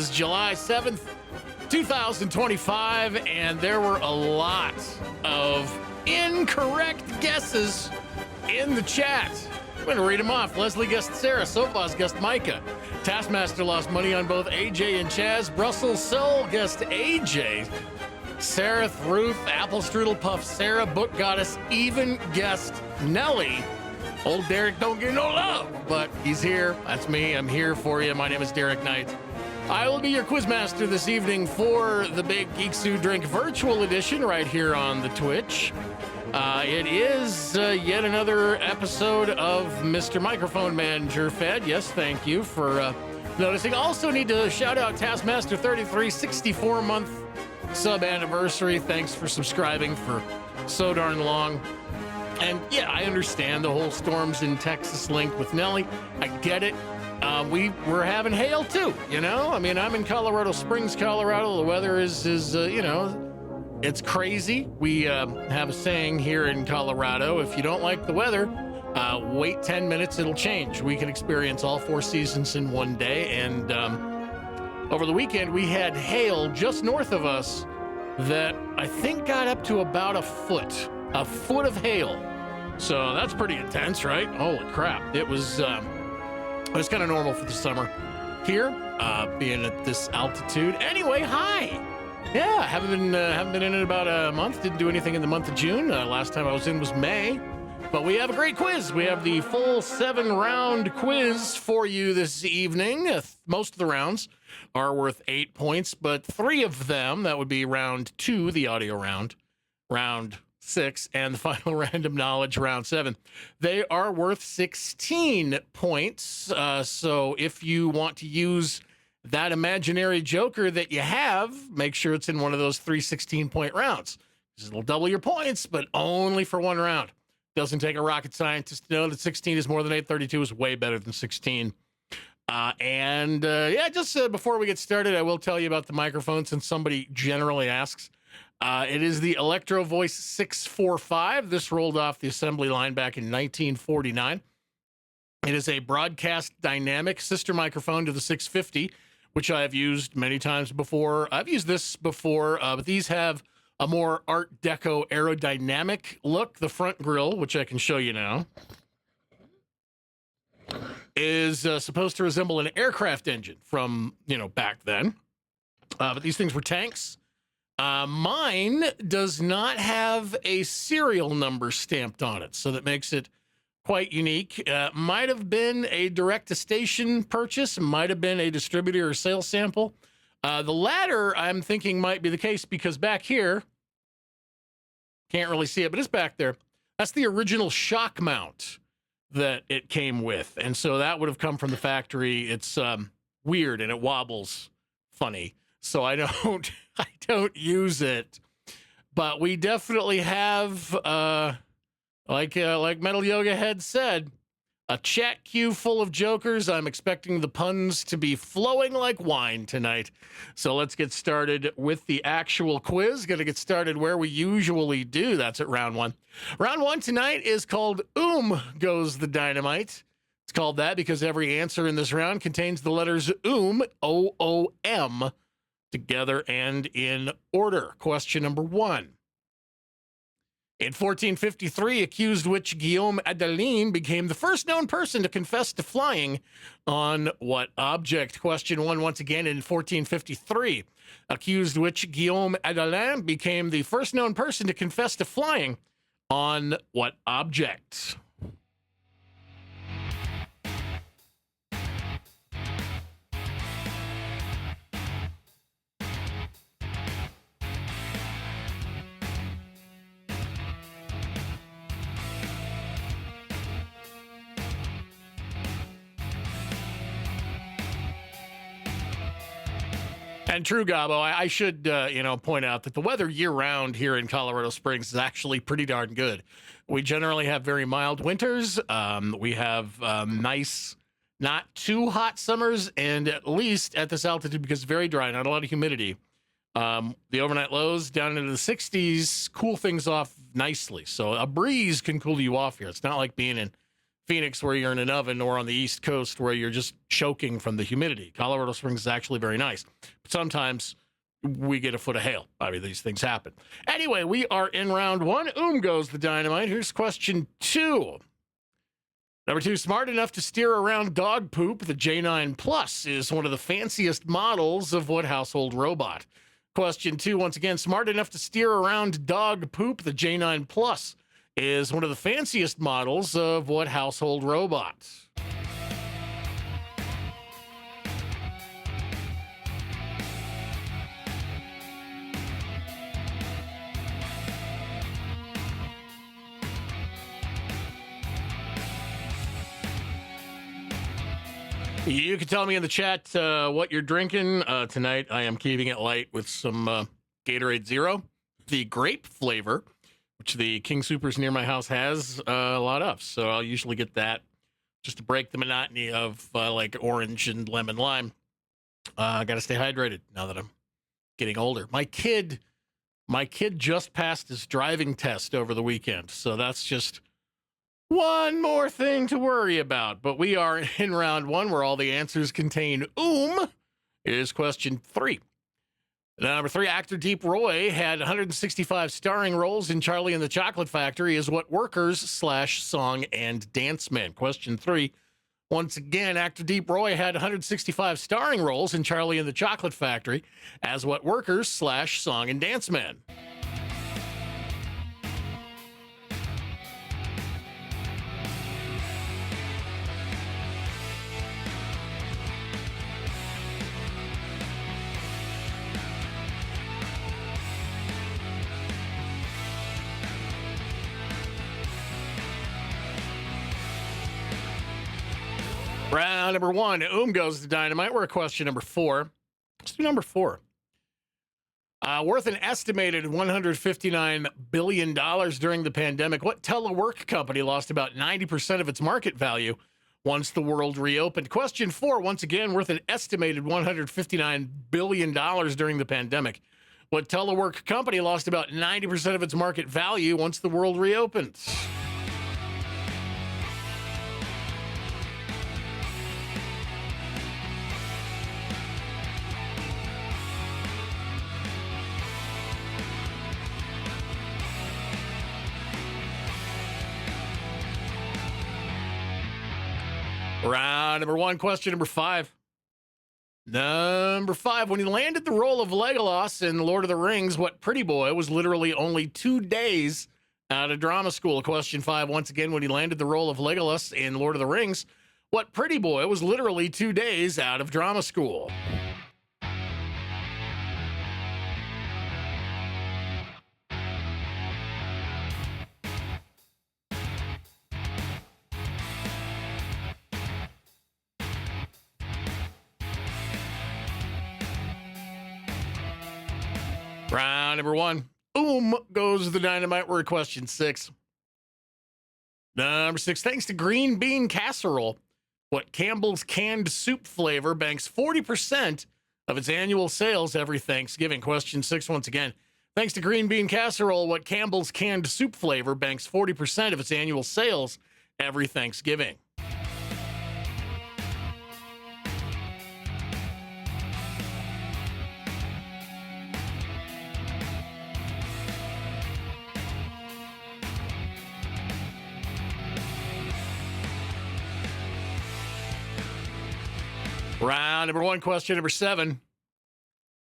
is July 7th, 2025, and there were a lot of incorrect guesses in the chat. I'm going to read them off. Leslie guessed Sarah. Sofas guessed Micah. Taskmaster lost money on both AJ and Chaz. Brussels Soul guessed AJ. Sarah, Ruth, Apple Strudel Puff, Sarah, Book Goddess even guessed Nelly. Old Derek don't get no love, but he's here. That's me. I'm here for you. My name is Derek Knight. I will be your Quizmaster this evening for the Big Geeks Who Drink virtual edition right here on the Twitch. It is yet another episode of Mr. Microphone Manager Fed. Yes, thank you for noticing. Also need to shout out Taskmaster 33, 64-month sub anniversary. Thanks for subscribing for so darn long. And yeah, I understand the whole storms in Texas link with Nelly. I get it. We're having hail too, you know? I mean, I'm in Colorado Springs, Colorado. The weather is you know, it's crazy. We have a saying here in Colorado, if you don't like the weather, wait 10 minutes, it'll change. We can experience all four seasons in one day. And over the weekend, we had hail just north of us that I think got up to about a foot of hail. So that's pretty intense, right? Holy crap. It was kind of normal for the summer here, being at this altitude. Anyway, hi. Yeah, haven't been in it about a month. Didn't do anything in the month of June. Last time I was in was May. But we have a great quiz. We have the full 7-round quiz for you this evening. Most of the rounds are worth 8 points, but 3 of them, that would be round 2, the audio round, round 6, and the final random knowledge, round 7. They are worth 16 points. So if you want to use that imaginary joker that you have, make sure it's in one of those 3 16-point rounds. It'll double your points, but only for one round. Doesn't take a rocket scientist to know that 16 is more than 8. 32 is way better than 16. Just before we get started, I will tell you about the microphone since somebody generally asks. It is the Electro Voice 645. This rolled off the assembly line back in 1949. It is a broadcast dynamic sister microphone to the 650, which I have used many times before. I've used this before, but these have a more Art Deco aerodynamic look. The front grille, which I can show you now, is supposed to resemble an aircraft engine from, back then. But these things were tanks. Mine does not have a serial number stamped on it, so that makes it quite unique. Might have been a direct-to-station purchase, might have been a distributor or sales sample. The latter, I'm thinking, might be the case because back here, can't really see it, but it's back there. That's the original shock mount that it came with, and so that would have come from the factory. It's weird and it wobbles funny, so I don't use it. But we definitely have, like Metal Yoga Head said, a chat queue full of jokers. I'm expecting the puns to be flowing like wine tonight. So let's get started with the actual quiz. Going to get started where we usually do. That's at round 1. Round 1 tonight is called Goes the Dynamite. It's called that because every answer in this round contains the letters O-O-M, together and in order. Question number 1. In 1453, accused witch Guillaume Adeline became the first known person to confess to flying on what object? Question 1 once again. In 1453, accused witch Guillaume Adeline became the first known person to confess to flying on what object? And true, Gabo, I should, point out that the weather year-round here in Colorado Springs is actually pretty darn good. We generally have very mild winters. We have nice, not too hot summers, and at least at this altitude, because it's very dry, not a lot of humidity, the overnight lows down into the 60s cool things off nicely. So a breeze can cool you off here. It's not like being in Phoenix, where you're in an oven, or on the East Coast, where you're just choking from the humidity. Colorado Springs is actually very nice. But sometimes we get a foot of hail. I mean, these things happen. Anyway, we are in round one. Goes the dynamite. Here's question 2. Number 2, smart enough to steer around dog poop, the J9 Plus is one of the fanciest models of what household robot? Question 2, once again, smart enough to steer around dog poop, the J9 Plus is one of the fanciest models of what household robot? You can tell me in the chat what you're drinking. Tonight, I am keeping it light with some Gatorade Zero, the grape flavor, which the King Soopers near my house has a lot of. So I'll usually get that just to break the monotony of like orange and lemon lime. I got to stay hydrated now that I'm getting older. My kid just passed his driving test over the weekend. So that's just one more thing to worry about. But we are in round one, where all the answers contain is question 3. Number 3, actor Deep Roy had 165 starring roles in Charlie and the Chocolate Factory as what workers / song and dance man? Question 3. Once again, actor Deep Roy had 165 starring roles in Charlie and the Chocolate Factory as what workers / song and dance man? Round number 1, goes to dynamite. We're at question number 4. Let's do number 4. Worth an estimated $159 billion during the pandemic, what telework company lost about 90% of its market value once the world reopened? Question 4, once again, worth an estimated $159 billion during the pandemic, what telework company lost about 90% of its market value once the world reopened? Round number 1, question number 5. Number 5, when he landed the role of Legolas in Lord of the Rings, what pretty boy was literally only 2 days out of drama school? Question 5, once again, when he landed the role of Legolas in Lord of the Rings, what pretty boy was literally 2 days out of drama school? Round number 1, goes the dynamite. We're at question 6. Number 6, thanks to green bean casserole, what Campbell's canned soup flavor banks 40% of its annual sales every Thanksgiving? Question 6, once again, thanks to green bean casserole, what Campbell's canned soup flavor banks 40% of its annual sales every Thanksgiving? Round number 1, question number 7.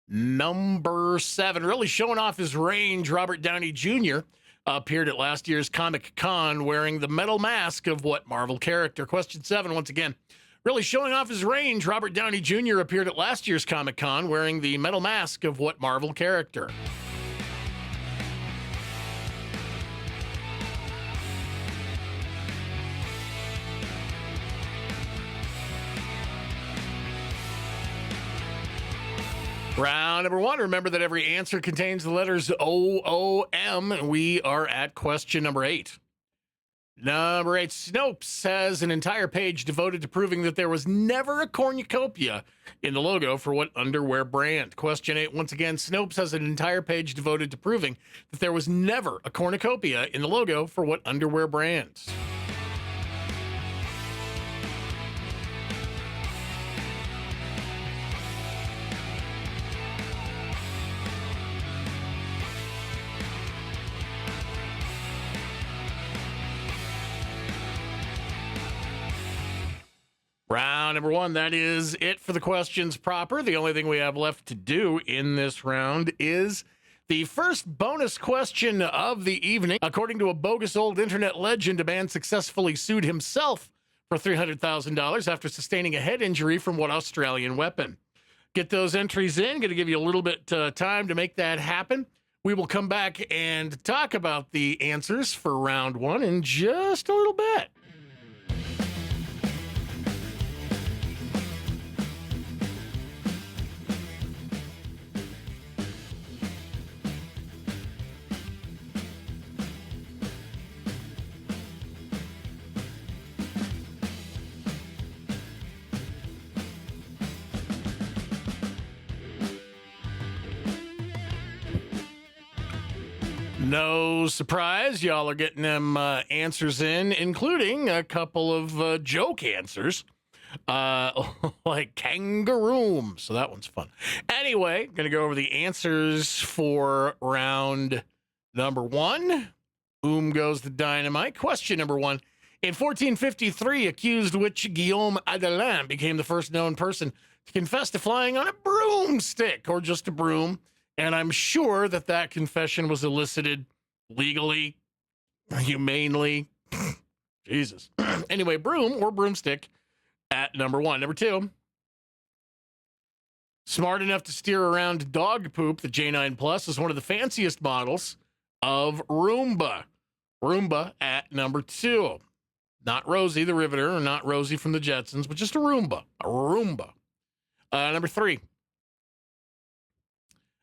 Number 7, really showing off his range, Robert Downey Jr. appeared at last year's Comic-Con wearing the metal mask of what Marvel character? Question 7, once again, really showing off his range, Robert Downey Jr. appeared at last year's Comic-Con wearing the metal mask of what Marvel character? Round number 1. Remember that every answer contains the letters O-O-M. We are at question number 8. Number 8. Snopes has an entire page devoted to proving that there was never a cornucopia in the logo for what underwear brand? Question 8. Once again, Snopes has an entire page devoted to proving that there was never a cornucopia in the logo for what underwear brand? round number one. That is it for the questions proper. The only thing we have left to do in this round is the first bonus question of the evening. According to a bogus old internet legend, a man successfully sued himself for $300,000 after sustaining a head injury from what Australian weapon? Get those entries in. Going to give you a little bit time to make that happen. We will come back and talk about the answers for round one in just a little bit. No surprise, y'all are getting them answers in, including a couple of joke answers, like kangaroo. So that one's fun. Anyway, going to go over the answers for round number one. Boom goes the dynamite. Question number one. In 1453, accused witch Guillaume Adelin became the first known person to confess to flying on a broomstick, or just a broom. And I'm sure that that confession was elicited legally, humanely. Jesus. Anyway, broom or broomstick at number one. Number two, smart enough to steer around dog poop, the J9 Plus is one of the fanciest models of Roomba. Roomba at number two. Not Rosie the Riveter, or not Rosie from the Jetsons, but just a Roomba. A Roomba. Number three.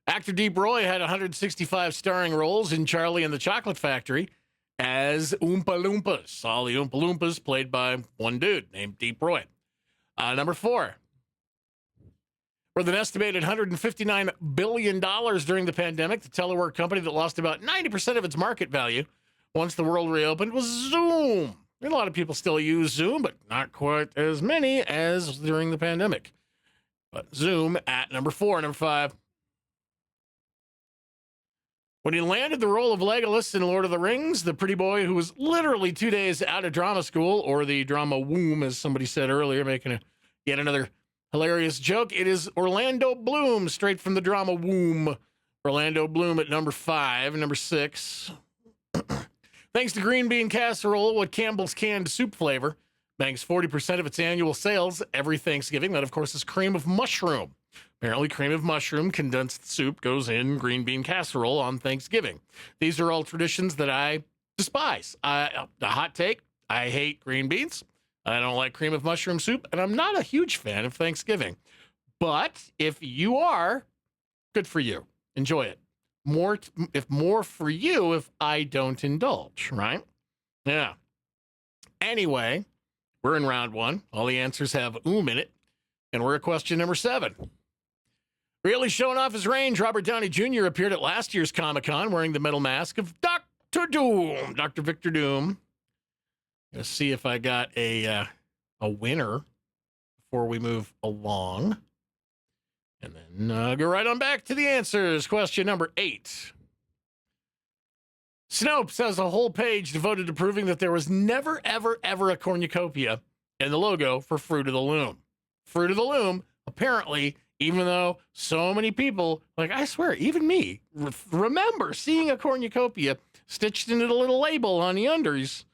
Actor Deep Roy had 165 starring roles in Charlie and the Chocolate Factory as Oompa Loompas. All the Oompa Loompas played by one dude named Deep Roy. Number four. Worth an estimated $159 billion during the pandemic, the telework company that lost about 90% of its market value once the world reopened was Zoom. A lot of people still use Zoom, but not quite as many as during the pandemic. But Zoom at number four. Number five. When he landed the role of Legolas in Lord of the Rings, the pretty boy who was literally 2 days out of drama school, or the drama womb, as somebody said earlier, making yet another hilarious joke, it is Orlando Bloom, straight from the drama womb. Orlando Bloom at number five. Number six. Thanks to green bean casserole, what Campbell's canned soup flavor banks 40% of its annual sales every Thanksgiving. That, of course, is cream of mushroom. Apparently, cream of mushroom condensed soup goes in green bean casserole on Thanksgiving. These are all traditions that I despise. The hot take, I hate green beans. I don't like cream of mushroom soup, and I'm not a huge fan of Thanksgiving. But if you are, good for you. Enjoy it. More for you if I don't indulge, right? Yeah. Anyway, we're in round one. All the answers have in it, and we're at question number 7. Really showing off his range, Robert Downey Jr. appeared at last year's Comic-Con wearing the metal mask of Dr. Doom, Dr. Victor Doom. Let's see if I got a winner before we move along. And then go right on back to the answers. Question number 8. Snopes has a whole page devoted to proving that there was never, ever, ever a cornucopia in the logo for Fruit of the Loom. Fruit of the Loom, apparently, even though so many people, like I swear, even me, remember seeing a cornucopia stitched into the little label on the underoos.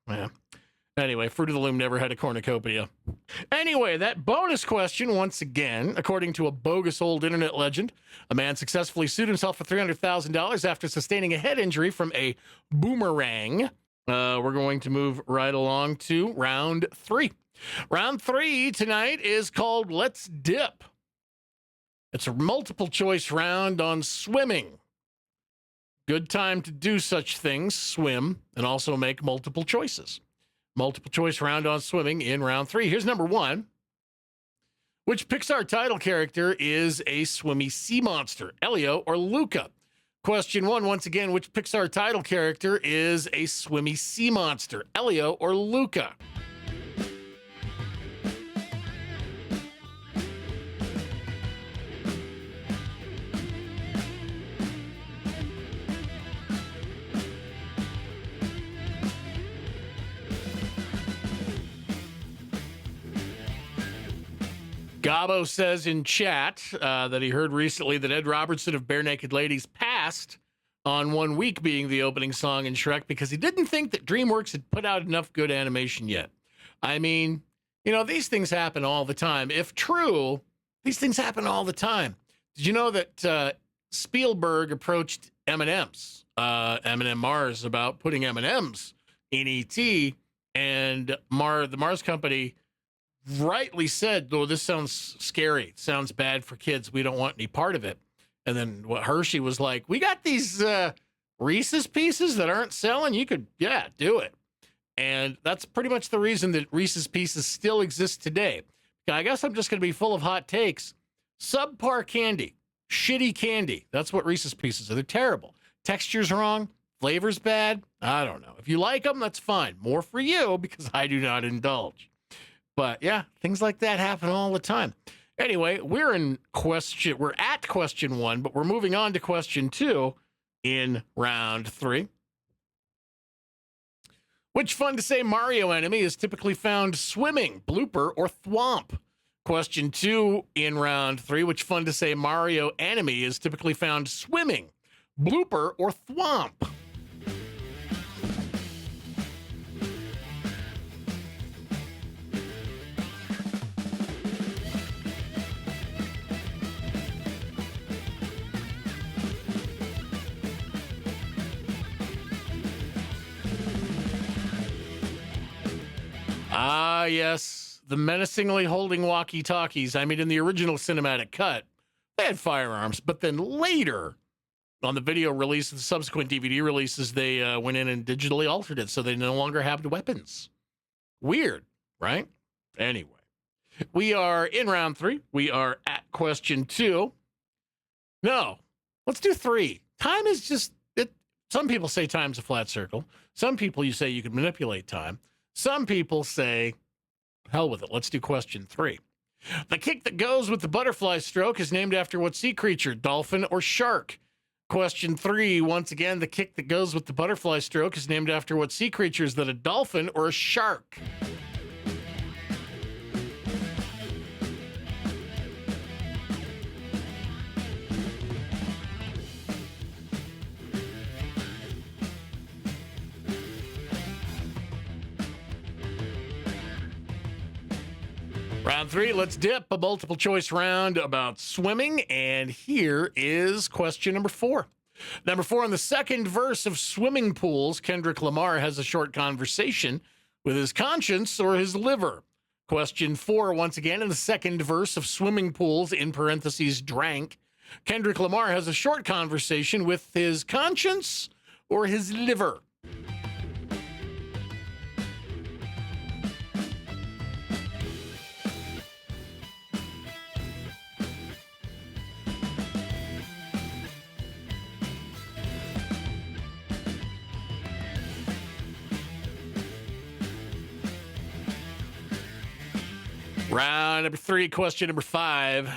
Yeah. Anyway, Fruit of the Loom never had a cornucopia. Anyway, that bonus question, once again, according to a bogus old internet legend, a man successfully sued himself for $300,000 after sustaining a head injury from a boomerang. We're going to move right along to round 3. Round 3 tonight is called Let's Dip. It's a multiple choice round on swimming. Good time to do such things, swim, and also make multiple choices. Multiple choice round on swimming in round 3. Here's number 1. Which Pixar title character is a swimmy sea monster, Elio or Luca? Question 1, once again, which Pixar title character is a swimmy sea monster, Elio or Luca? Gabo says in chat that he heard recently that Ed Robertson of Bare Naked Ladies passed on 1 week being the opening song in Shrek because he didn't think that DreamWorks had put out enough good animation yet. I mean, you know, these things happen all the time. If true, these things happen all the time. Did you know that Spielberg approached M&M's, M&M Mars, about putting M&M's in E.T., and the Mars company rightly said, "Oh, this sounds scary. It sounds bad for kids. We don't want any part of it." And then Hershey was like, "We got these Reese's Pieces that aren't selling. You could, yeah, do it." And that's pretty much the reason that Reese's Pieces still exist today. I guess I'm just going to be full of hot takes. Subpar candy, shitty candy. That's what Reese's Pieces are. They're terrible. Texture's wrong. Flavor's bad. I don't know. If you like them, that's fine. More for you because I do not indulge. But yeah, things like that happen all the time. Anyway, we're at question 1, but we're moving on to question 2 in round 3. Which fun to say Mario enemy is typically found swimming, blooper, or thwomp? Question 2 in round 3. Which fun to say Mario enemy is typically found swimming, blooper, or thwomp? Ah, yes, the menacingly holding walkie-talkies. I mean, in the original cinematic cut, they had firearms, but then later, on the video release and subsequent DVD releases, they went in and digitally altered it, so they no longer have weapons. Weird, right? Anyway, we are in round 3. We are at question 2. No, let's do 3. Time is just, some people say time's a flat circle. Some people you say you can manipulate time. Some people say, hell with it. Let's do question 3. The kick that goes with the butterfly stroke is named after what sea creature, dolphin or shark? Question 3, once again, the kick that goes with the butterfly stroke is named after what sea creature? Is that a dolphin or a shark? Round 3, let's dip. A multiple choice round about swimming. And here is question number 4. Number 4, in the second verse of Swimming Pools, Kendrick Lamar has a short conversation with his conscience or his liver. Question 4, once again, in the second verse of Swimming Pools, in parentheses, drank, Kendrick Lamar has a short conversation with his conscience or his liver. Round number 3, question number 5.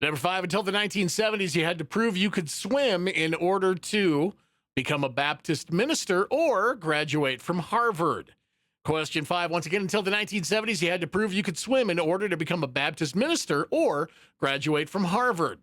Number 5, until the 1970s, you had to prove you could swim in order to become a Baptist minister or graduate from Harvard. Question 5, once again, until the 1970s, you had to prove you could swim in order to become a Baptist minister or graduate from Harvard.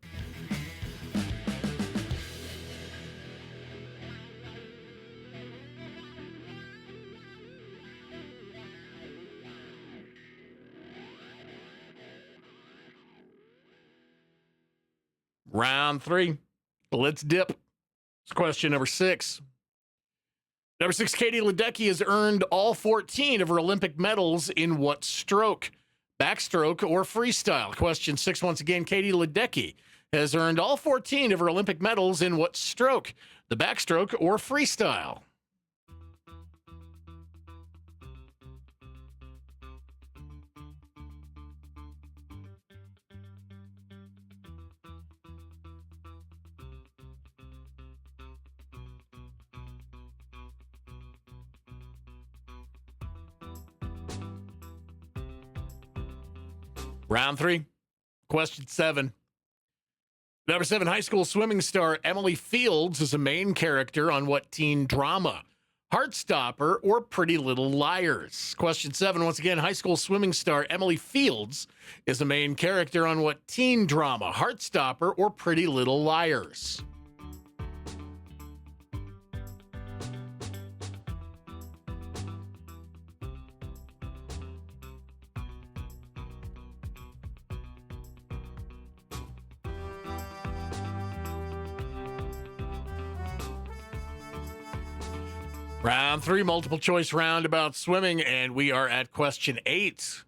Round 3. Let's dip. It's question number 6. Number 6, Katie Ledecky has earned all 14 of her Olympic medals in what stroke? Backstroke or freestyle? Question 6, once again, Katie Ledecky has earned all 14 of her Olympic medals in what stroke? The backstroke or freestyle? Round 3, question 7. Number 7, high school swimming star Emily Fields is a main character on what teen drama? Heartstopper, or Pretty Little Liars? Question 7, once again, high school swimming star Emily Fields is the main character on what teen drama? Heartstopper or Pretty Little Liars? Round 3, multiple choice round about swimming, and we are at question 8.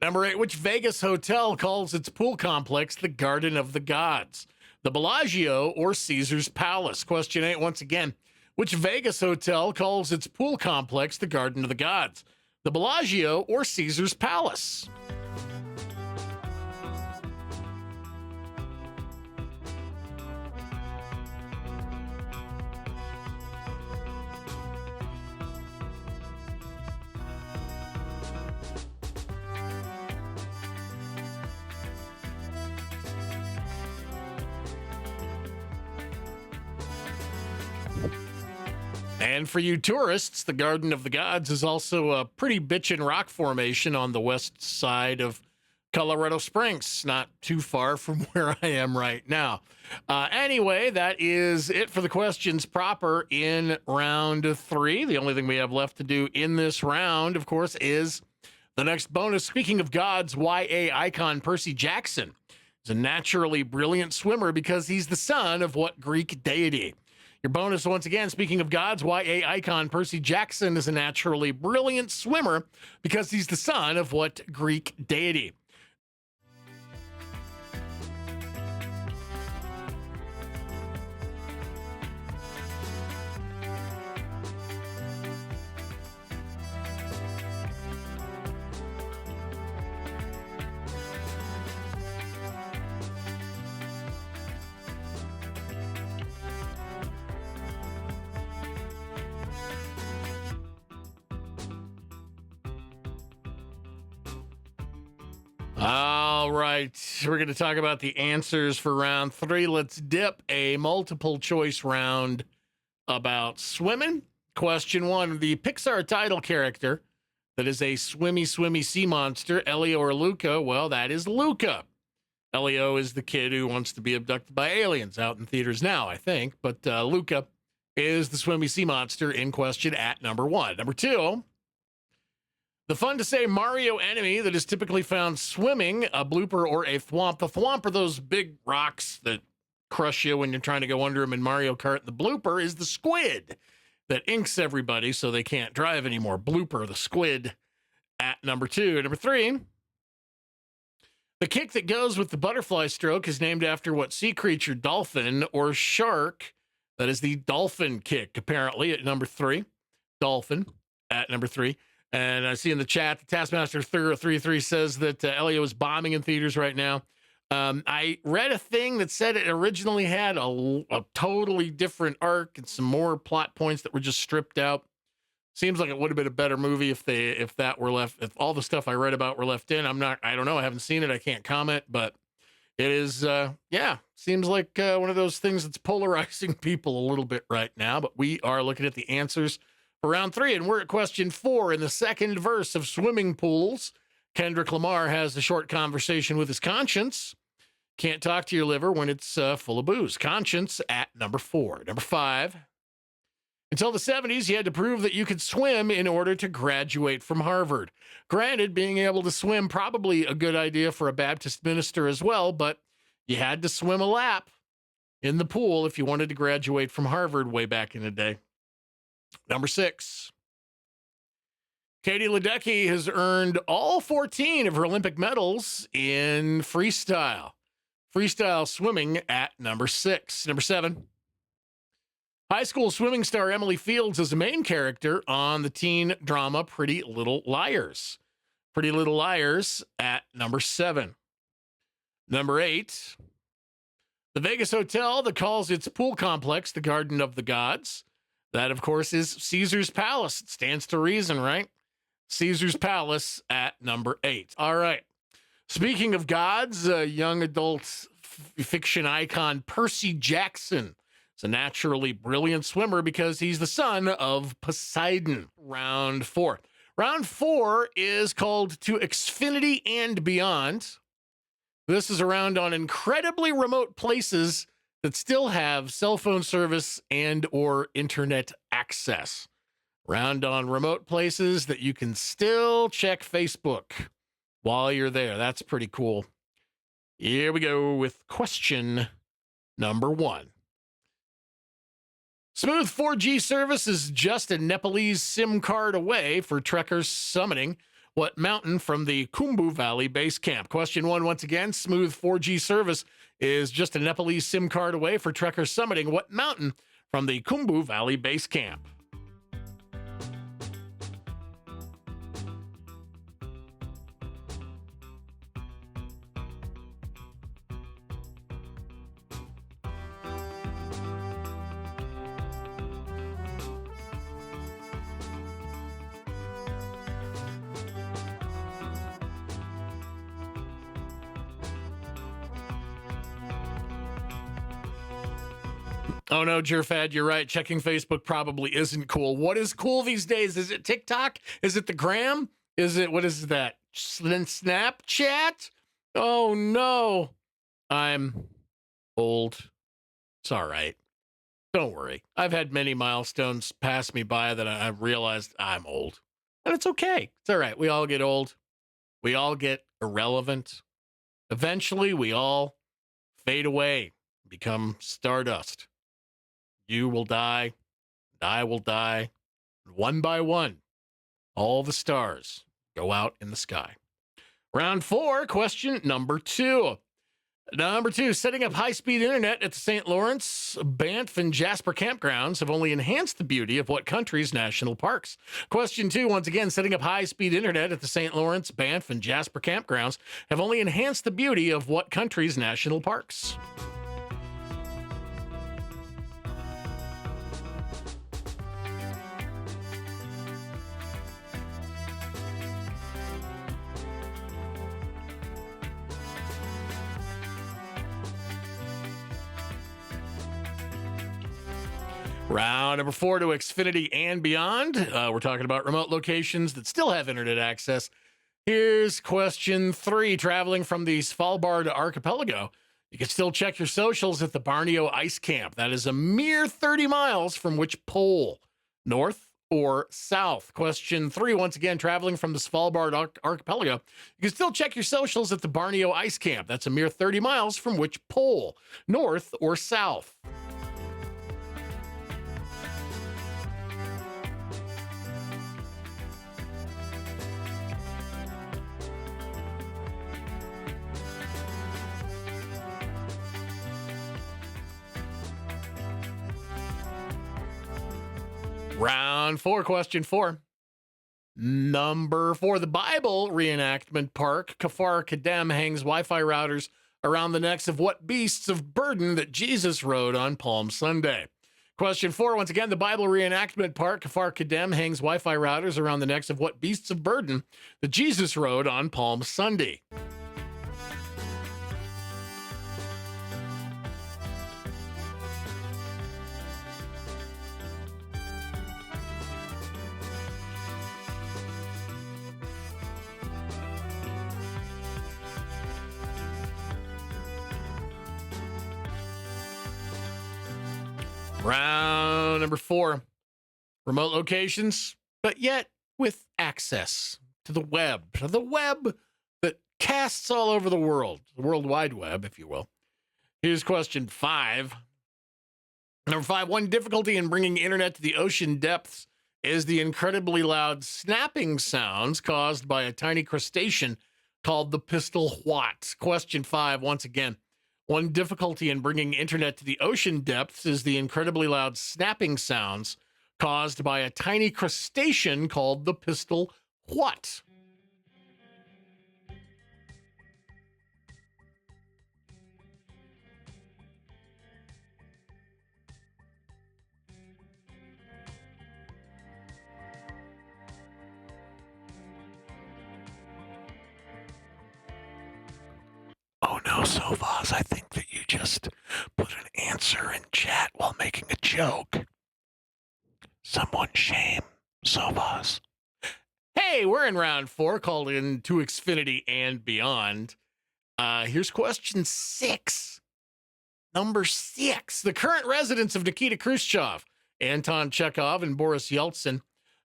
Number 8, which Vegas hotel calls its pool complex the Garden of the Gods? The Bellagio or Caesar's Palace? Question 8, once again, which Vegas hotel calls its pool complex the Garden of the Gods? The Bellagio or Caesar's Palace? And for you tourists, the Garden of the Gods is also a pretty bitchin' rock formation on the west side of Colorado Springs, not too far from where I am right now. Anyway, that is it for the questions proper in round 3. The only thing we have left to do in this round, of course, is the next bonus. Speaking of gods, YA icon Percy Jackson is a naturally brilliant swimmer because he's the son of what Greek deity? Your bonus, once again, speaking of gods, YA icon Percy Jackson is a naturally brilliant swimmer because he's the son of what Greek deity? All right, we're going to talk about the answers for round 3. Let's dip a multiple choice round about swimming. Question 1, the Pixar title character that is a swimmy sea monster, Elio or Luca? Well, that is Luca. Elio is the kid who wants to be abducted by aliens, out in theaters now, I think. But Luca is the swimmy sea monster in question at number 1. Number 2, the fun-to-say Mario enemy that is typically found swimming, a blooper or a thwomp. The thwomp are those big rocks that crush you when you're trying to go under them in Mario Kart. The blooper is the squid that inks everybody so they can't drive anymore. Blooper, the squid, at number 2. Number 3, the kick that goes with the butterfly stroke is named after what sea creature? Dolphin or shark? That is the dolphin kick, apparently, at number 3. Dolphin at number 3. And I see in the chat, the Taskmaster 33 says that Elio is bombing in theaters right now. I read a thing that said it originally had a totally different arc and some more plot points that were just stripped out. Seems like it would have been a better movie if that were left, if all the stuff I read about were left in. I don't know. I haven't seen it. I can't comment, but it is, seems like one of those things that's polarizing people a little bit right now. But we are looking at the answers for round 3, and we're at question 4. In the second verse of Swimming Pools, Kendrick Lamar has a short conversation with his conscience. Can't talk to your liver when it's full of booze. Conscience at number 4. Number 5, until the 70s, you had to prove that you could swim in order to graduate from Harvard. Granted, being able to swim probably a good idea for a Baptist minister as well, but you had to swim a lap in the pool if you wanted to graduate from Harvard way back in the day. Number 6, Katie Ledecky has earned all 14 of her Olympic medals in freestyle. Freestyle swimming at number 6. Number 7, high school swimming star Emily Fields is the main character on the teen drama Pretty Little Liars. Pretty Little Liars at number 7. Number 8, the Vegas hotel that calls its pool complex the Garden of the Gods. That, of course, is Caesar's Palace. It stands to reason, right? Caesar's Palace at number 8. All right. Speaking of gods, young adult fiction icon Percy Jackson is a naturally brilliant swimmer because he's the son of Poseidon. Round 4. Round 4 is called To Xfinity and Beyond. This is a round on incredibly remote places that still have cell phone service and or internet access. Round on remote places that you can still check Facebook while you're there. That's pretty cool. Here we go with question number 1. Smooth 4G service is just a Nepalese SIM card away for trekkers summiting what mountain from the Khumbu Valley base camp? Question 1, once again, smooth 4G service is just a Nepalese SIM card away for trekkers summiting what mountain from the Khumbu Valley base camp? Oh no, Jerfad, you're right. Checking Facebook probably isn't cool. What is cool these days? Is it TikTok? Is it the gram? What is that? Snapchat? Oh no. I'm old. It's all right. Don't worry. I've had many milestones pass me by that I've realized I'm old. And it's okay. It's all right. We all get old. We all get irrelevant. Eventually, we all fade away, become stardust. You will die, and I will die, and one by one, all the stars go out in the sky. Round 4, question number 2. Number 2, setting up high-speed internet at the St. Lawrence, Banff, and Jasper campgrounds have only enhanced the beauty of what country's national parks? Question 2, once again, setting up high-speed internet at the St. Lawrence, Banff, and Jasper campgrounds have only enhanced the beauty of what country's national parks? Round number 4, to Xfinity and Beyond. We're talking about remote locations that still have internet access. Here's question 3. Traveling from the Svalbard archipelago, you can still check your socials at the Borneo Ice Camp. That is a mere 30 miles from which pole? North or south? Question 3, once again, traveling from the Svalbard archipelago, you can still check your socials at the Borneo Ice Camp. That's a mere 30 miles from which pole? North or south? Round 4, question 4. Number 4, the Bible reenactment park, Kfar Kadem, hangs Wi-Fi routers around the necks of what beasts of burden that Jesus rode on Palm Sunday? Question 4, once again, the Bible reenactment park, Kfar Kadem, hangs Wi-Fi routers around the necks of what beasts of burden that Jesus rode on Palm Sunday? Round number 4, remote locations, but yet with access to the web that casts all over the world, the World Wide Web, if you will. Here's question 5. Number 5, one difficulty in bringing internet to the ocean depths is the incredibly loud snapping sounds caused by a tiny crustacean called the pistol what? Question 5, once again. One difficulty in bringing internet to the ocean depths is the incredibly loud snapping sounds caused by a tiny crustacean called the pistol what? Oh no. Sovaz, I think that you just put an answer in chat while making a joke. Someone shame Sovaz. Hey, we're in round 4, called Into Xfinity and Beyond. Here's question 6. Number 6. The current residents of Nikita Khrushchev, Anton Chekhov, and Boris Yeltsin.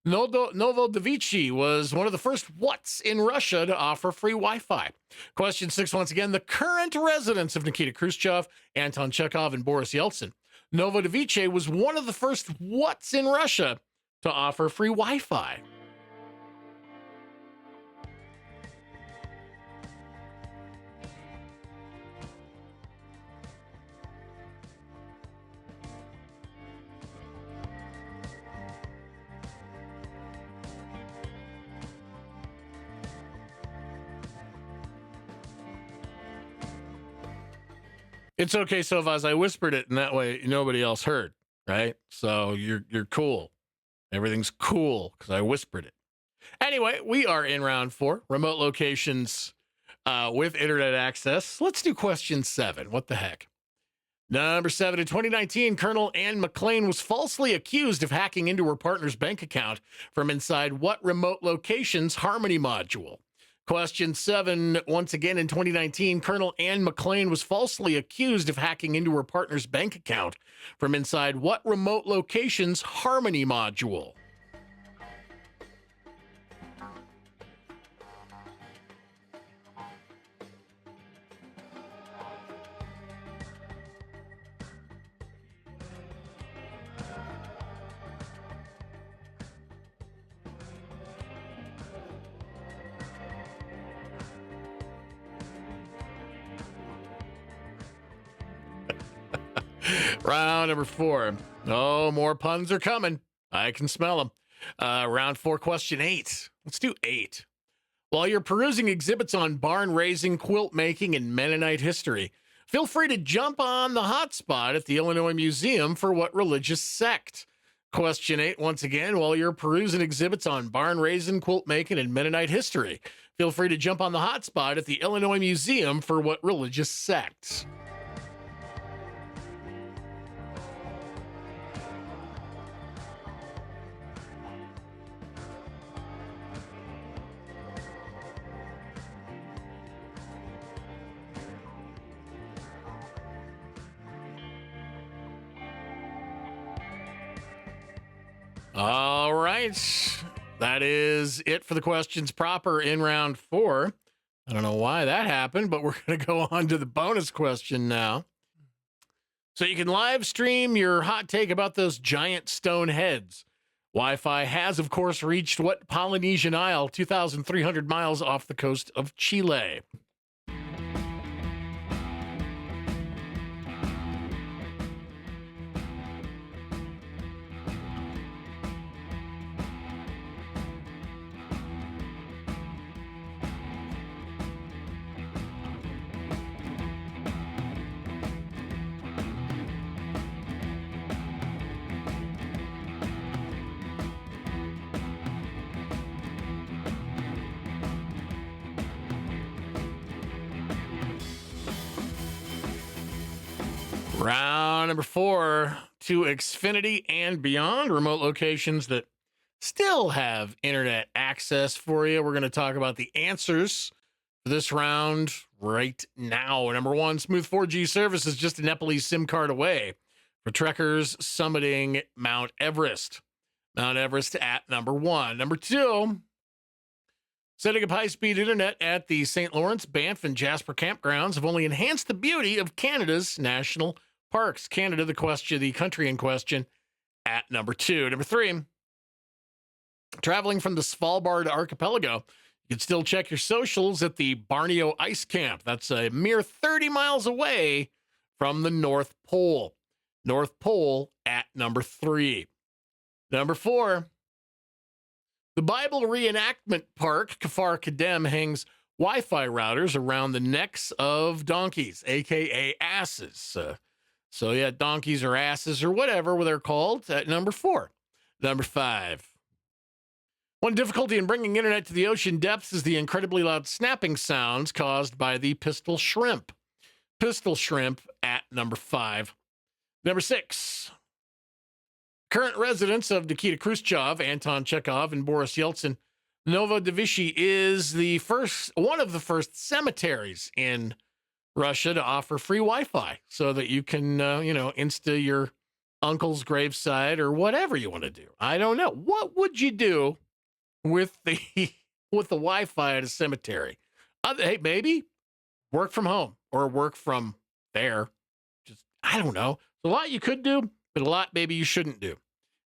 Novodevichy was one of the first whats in Russia to offer free Wi-Fi. Question 6, once again, the current residents of Nikita Khrushchev, Anton Chekhov, and Boris Yeltsin. Novodevichy was one of the first whats in Russia to offer free Wi-Fi. It's okay, Sovaz. I whispered it, and that way nobody else heard, right? So you're cool. Everything's cool because I whispered it. Anyway, we are in round 4, remote locations with internet access. Let's do question 7. What the heck? Number 7, in 2019, Colonel Ann McLean was falsely accused of hacking into her partner's bank account from inside what remote location's Harmony module? Question 7, once again, in 2019, Colonel Ann McLean was falsely accused of hacking into her partner's bank account from inside what remote location's Harmony module? Round number 4. Oh, more puns are coming. I can smell them. Round 4, question 8. Let's do 8. While you're perusing exhibits on barn raising, quilt making, and Mennonite history, feel free to jump on the hotspot at the Illinois Museum for what religious sect? Question 8, once again, while you're perusing exhibits on barn raising, quilt making, and Mennonite history, feel free to jump on the hotspot at the Illinois Museum for what religious sect? All right. That is it for the questions proper in round 4. I don't know why that happened, but we're going to go on to the bonus question now. So you can live stream your hot take about those giant stone heads. Wi-Fi has, of course, reached what Polynesian Isle, 2,300 miles off the coast of Chile? Round number 4, to Xfinity and Beyond, remote locations that still have internet access for you. We're going to talk about the answers for this round right now. Number 1, smooth 4G service is just a Nepalese SIM card away for trekkers summiting Mount Everest. Mount Everest at number 1. Number 2, setting up high-speed internet at the St. Lawrence, Banff, and Jasper campgrounds have only enhanced the beauty of Canada's national parks. Canada, the country in question, at number 2. Number 3, traveling from the Svalbard archipelago, you can still check your socials at the Borneo Ice Camp. That's a mere 30 miles away from the North Pole. North Pole at number 3. Number 4, the Bible Reenactment Park, Kfar Kadem, hangs Wi-Fi routers around the necks of donkeys, a.k.a. asses. So, yeah, donkeys or asses or whatever they're called at number 4. Number 5. One difficulty in bringing internet to the ocean depths is the incredibly loud snapping sounds caused by the pistol shrimp. Pistol Shrimp at number 5. Number 6. Current residents of Nikita Khrushchev, Anton Chekhov, and Boris Yeltsin, Novodevichy is one of the first cemeteries in Russia to offer free Wi-Fi so that you can, insta your uncle's gravesite or whatever you want to do. I don't know. What would you do with the Wi-Fi at a cemetery? Hey, maybe work from home or work from there. Just, I don't know. There's a lot you could do, but a lot maybe you shouldn't do.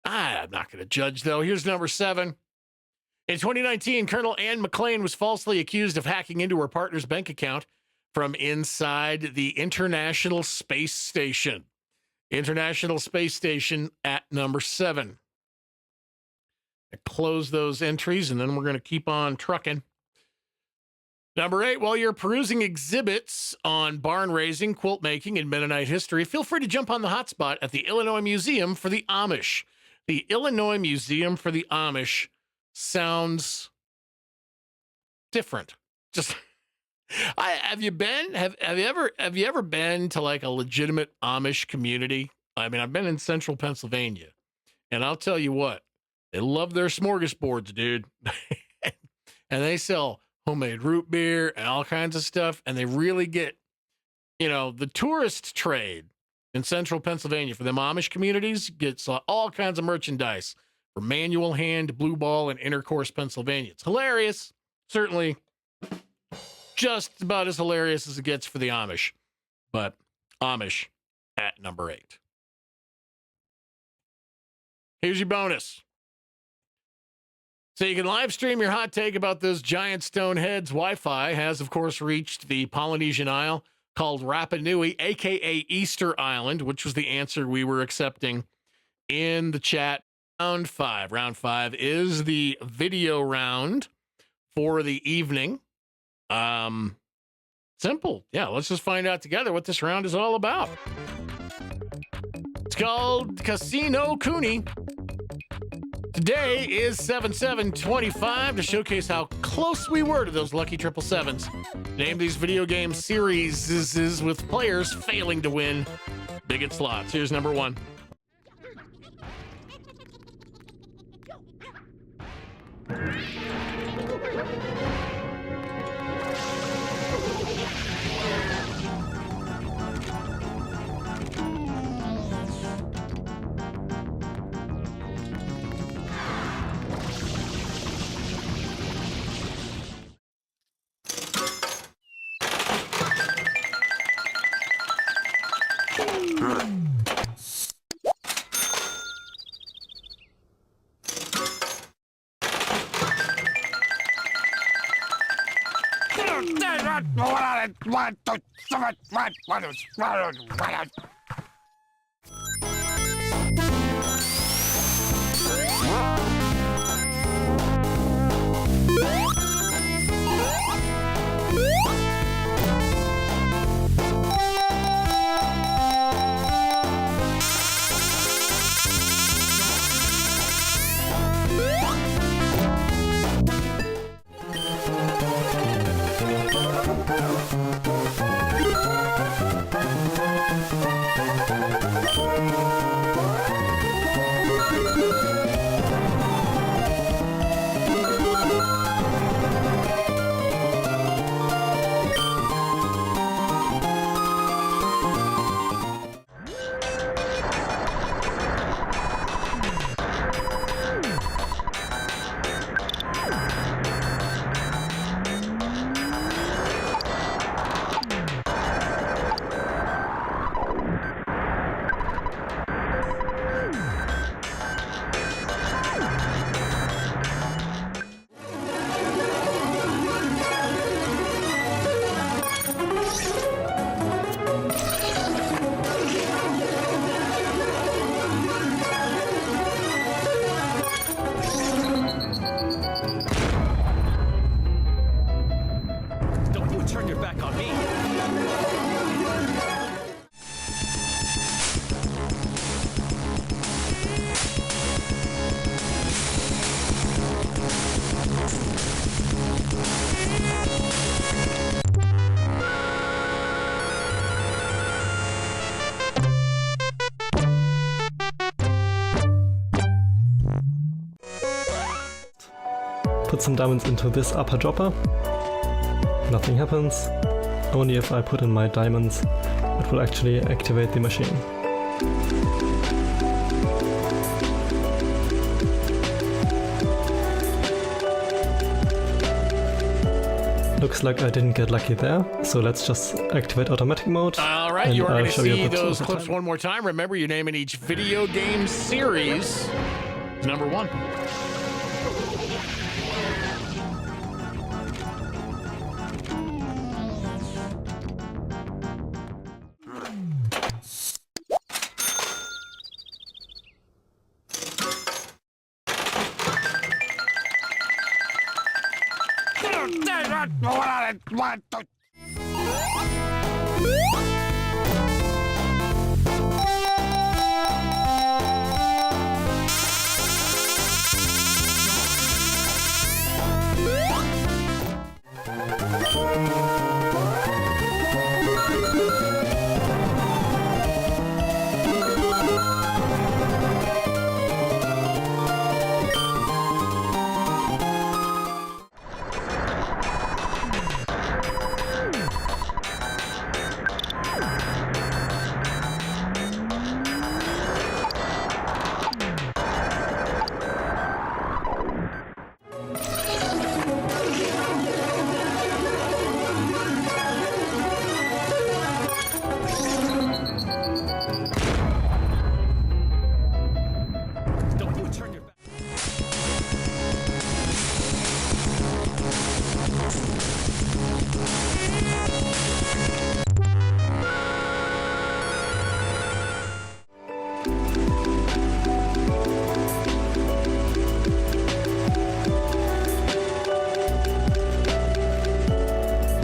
I'm not going to judge, though. Here's number 7. In 2019, Colonel Ann McClain was falsely accused of hacking into her partner's bank account from inside the International Space Station. International Space Station at number 7. Close those entries, and then we're going to keep on trucking. Number 8, while you're perusing exhibits on barn raising, quilt making, and Mennonite history, feel free to jump on the hotspot at the Illinois Museum for the Amish. The Illinois Museum for the Amish sounds different. Just, have you ever been to like a legitimate Amish community? I mean, I've been in central Pennsylvania, and I'll tell you what, they love their smorgasbords, dude. And they sell homemade root beer and all kinds of stuff. And they really get, the tourist trade in central Pennsylvania for them Amish communities gets all kinds of merchandise for Manual Hand, Blue Ball, and Intercourse, Pennsylvania. It's hilarious. Certainly just about as hilarious as it gets for the Amish. But Amish at number 8. Here's your bonus. So you can live stream your hot take about those giant stone heads. Wi-Fi has, of course, reached the Polynesian Isle called Rapa Nui, a.k.a. Easter Island, which was the answer we were accepting in the chat. Round 5. Round 5 is the video round for the evening. Simple. Yeah, let's just find out together what this round is all about. It's called Casino Cooney. Today is 7/7/25 to showcase how close we were to those lucky 777s. Name these video game series is with players failing to win bigot slots. Here's number 1. put some diamonds into this upper dropper. Nothing happens. Only if I put in my diamonds, it will actually activate the machine. Looks like I didn't get lucky there, so let's just activate automatic mode. All right, you are going to see those over clips time. one more time. Remember, you're naming each video game series. Number one.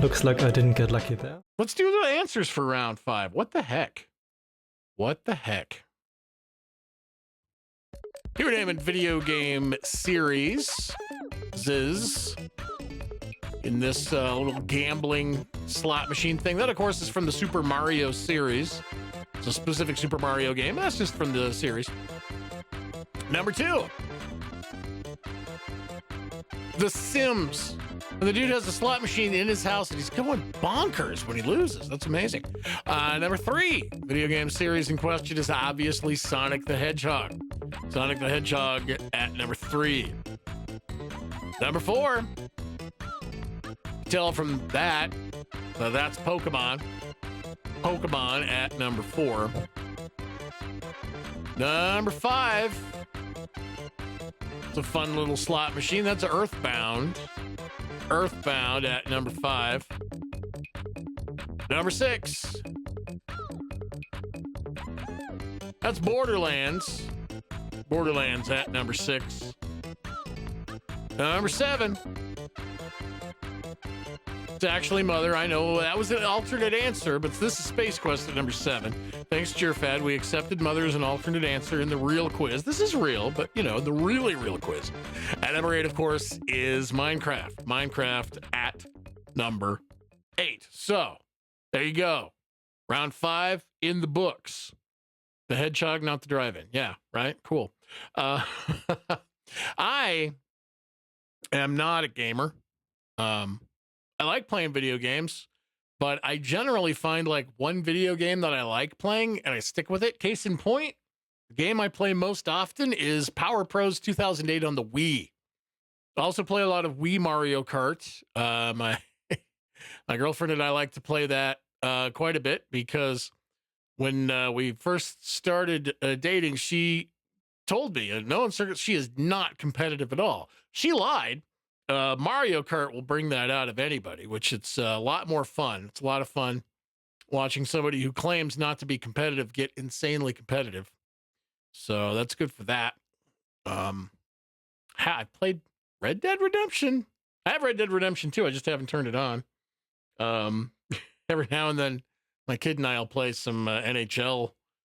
Looks like I didn't get lucky there. Let's do the answers for round 5. What the heck? What the heck? You're naming video game series. Ziz. In this little gambling slot machine thing. That, of course, is from the Super Mario series. It's a specific Super Mario game. That's just from the series. Number 2. The Sims. And the dude has a slot machine in his house and he's going bonkers when he loses. That's amazing. Number 3, video game series in question is obviously Sonic the Hedgehog. Sonic the Hedgehog at number 3. Number 4, tell from that, that's Pokemon. Pokemon at number 4. Number 5, it's a fun little slot machine. That's Earthbound. Earthbound at number 5. Number 6. That's Borderlands. Borderlands at number 6. Number 7. It's actually Mother. I know that was an alternate answer, but this is Space Quest at number 7. Thanks, Cheerfad. We accepted Mother as an alternate answer in the real quiz. This is real, but you know, the really real quiz. At number 8, of course, is Minecraft. Minecraft at number 8. So there you go. Round 5 in the books. The Hedgehog, not the drive-in. Yeah, right? Cool. I am not a gamer. I like playing video games, but I generally find like one video game that I like playing and I stick with it. Case in point, the game I play most often is Power Pros 2008 on the Wii. I also play a lot of Wii Mario Kart. My girlfriend and I like to play that quite a bit because when we first started dating, she told me, no uncertain, she is not competitive at all. She lied. Mario Kart will bring that out of anybody, which it's a lot more fun. It's a lot of fun watching somebody who claims not to be competitive get insanely competitive. So that's good for that. I played Red Dead Redemption. I have Red Dead Redemption 2. I just haven't turned it on. Every now and then, my kid and I will play some NHL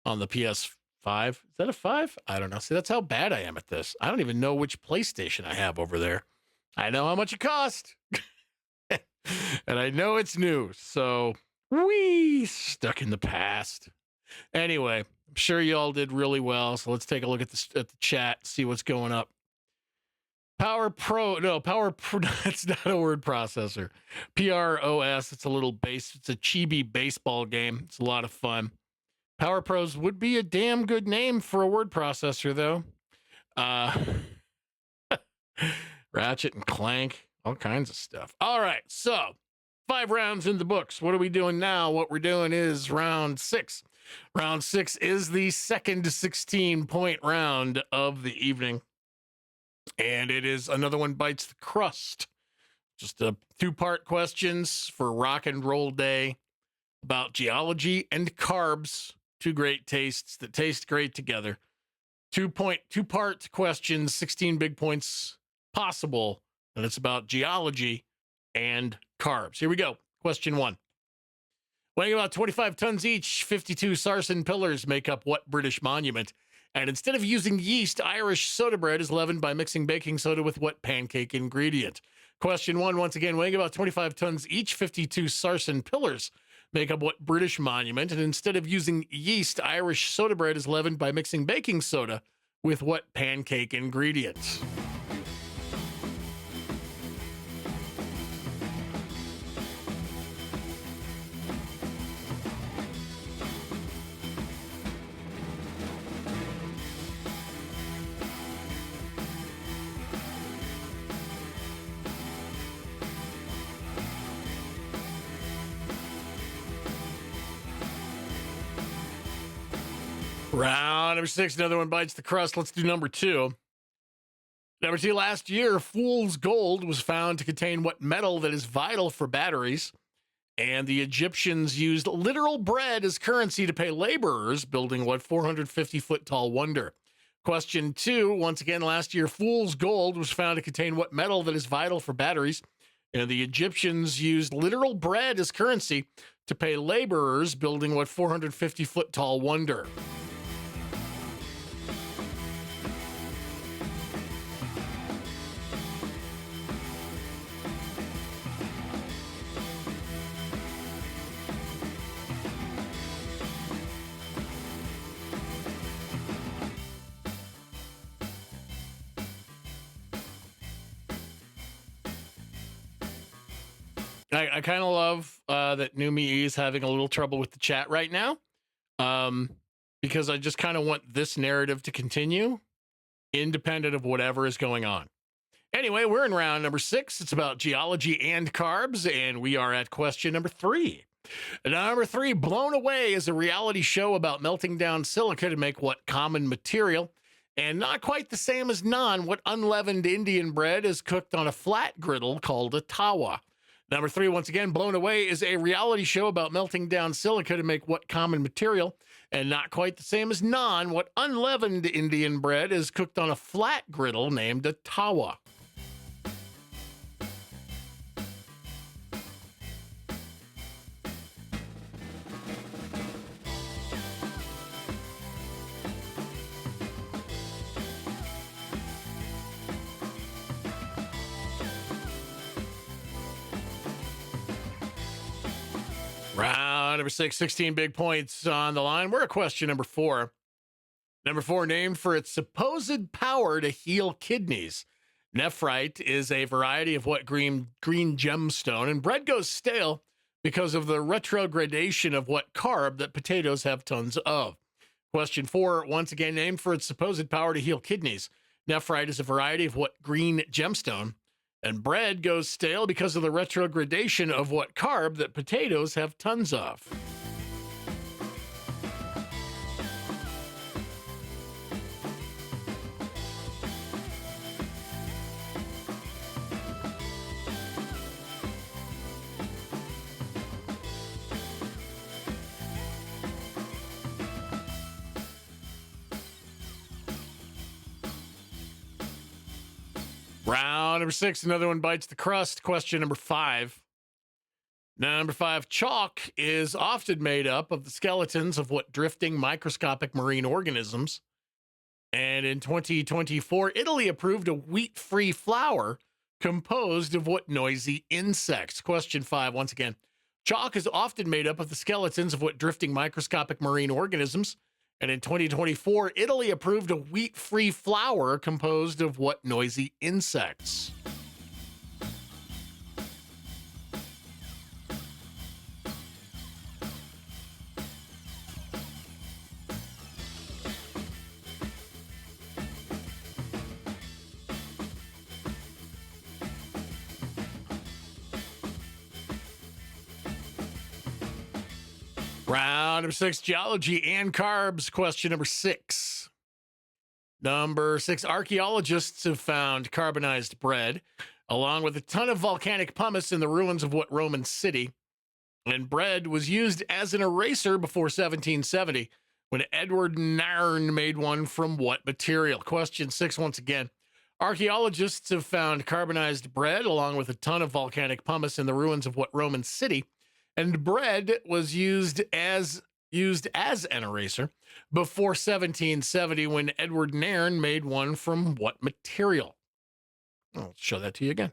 on the PS5. Is that a 5? I don't know. See, that's how bad I am at this. I don't even know which PlayStation I have over there. I know how much it cost. And I know it's new. So, stuck in the past. Anyway, I'm sure you all did really well. So let's take a look at the chat, see what's going up. Power Pro. No, Power Pro. It's not a word processor. PROS. It's a little base. It's a chibi baseball game. It's a lot of fun. Power Pros would be a damn good name for a word processor, though. Ratchet and Clank, all kinds of stuff. All right, so 5 rounds in the books. What are we doing now? What we're doing is round 6. Round 6 is the second 16-point round of the evening. And it is another one bites the crust. Just a 2-part questions for rock and roll day about geology and carbs. 2 great tastes that taste great together. 2-part questions, 16 big points possible. And it's about geology and carbs. Here we go. Question 1. Weighing about 25 tons each, 52 sarsen pillars make up what British monument? And instead of using yeast, Irish soda bread is leavened by mixing baking soda with what pancake ingredient? Question 1, once again, weighing about 25 tons each, 52 sarsen pillars make up what British monument? And instead of using yeast, Irish soda bread is leavened by mixing baking soda with what pancake ingredient? Round number 6, another one bites the crust. Let's do number 2. Number 2, last year, fool's gold was found to contain what metal that is vital for batteries? And the Egyptians used literal bread as currency to pay laborers, building what 450-foot tall wonder? Question 2, once again, last year, fool's gold was found to contain what metal that is vital for batteries? And the Egyptians used literal bread as currency to pay laborers, building what 450-foot tall wonder? I kind of love that Numi is having a little trouble with the chat right now, because I just kind of want this narrative to continue independent of whatever is going on. Anyway, we're in round number 6. It's about geology and carbs, and we are at question number 3. Number 3, Blown Away is a reality show about melting down silica to make what common material? And not quite the same as naan, what unleavened Indian bread is cooked on a flat griddle called a tawa? Number 3, once again, Blown Away is a reality show about melting down silica to make what common material? And not quite the same as naan, what unleavened Indian bread is cooked on a flat griddle named a tawa? Round number 6, 16 big points on the line. We're at question number 4. Number 4, named for its supposed power to heal kidneys. Nephrite is a variety of what green gemstone, and bread goes stale because of the retrogradation of what carb that potatoes have tons of. Question 4, once again, named for its supposed power to heal kidneys. Nephrite is a variety of what green gemstone, and bread goes stale because of the retrogradation of what carb that potatoes have tons of. Round number 6, another one bites the crust. Question number 5. Number 5, chalk is often made up of the skeletons of what drifting microscopic marine organisms? And in 2024, Italy approved a wheat-free flour composed of what noisy insects? Question 5, once again, chalk is often made up of the skeletons of what drifting microscopic marine organisms? And in 2024, Italy approved a wheat-free flour composed of what noisy insects? Round number 6, geology and carbs. Question number 6. Number 6, archaeologists have found carbonized bread, along with a ton of volcanic pumice in the ruins of what Roman city? And bread was used as an eraser before 1770, when Edward Nairn made one from what material? Question 6 once again. Archaeologists have found carbonized bread, along with a ton of volcanic pumice in the ruins of what Roman city? And bread was used as an eraser before 1770, when Edward Nairn made one from what material? I'll show that to you again.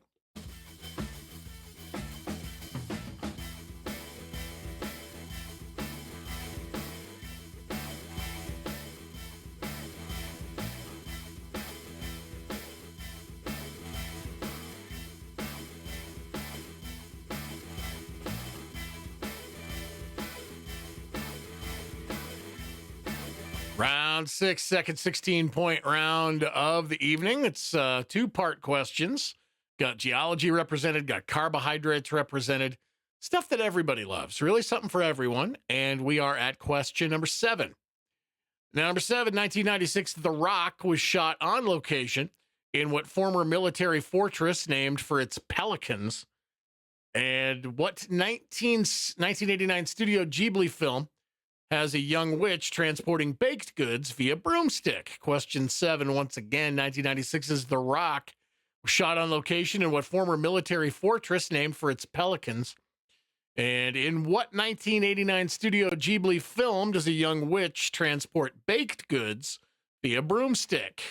Round 6, second 16-point round of the evening. It's 2-part questions. Got geology represented, got carbohydrates represented. Stuff that everybody loves. Really something for everyone. And we are at question number 7. Now, number 7, 1996, The Rock was shot on location in what former military fortress named for its pelicans? And what 1989 Studio Ghibli film has a young witch transporting baked goods via broomstick? Question 7, once again, 1996's The Rock was shot on location in what former military fortress named for its pelicans? And in what 1989 Studio Ghibli film does a young witch transport baked goods via broomstick?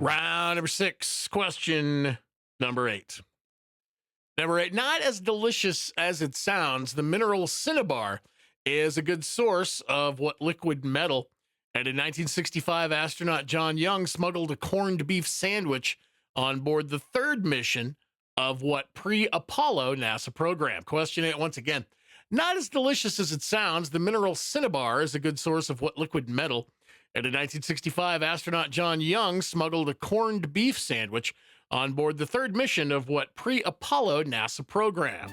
Round number 6, question number 8. Number 8, not as delicious as it sounds, the mineral cinnabar is a good source of what liquid metal? And in 1965, astronaut John Young smuggled a corned beef sandwich on board the 3rd mission of what pre-Apollo NASA program? Question 8, once again. Not as delicious as it sounds, the mineral cinnabar is a good source of what liquid metal? And in 1965, astronaut John Young smuggled a corned beef sandwich on board the 3rd mission of what pre-Apollo NASA program?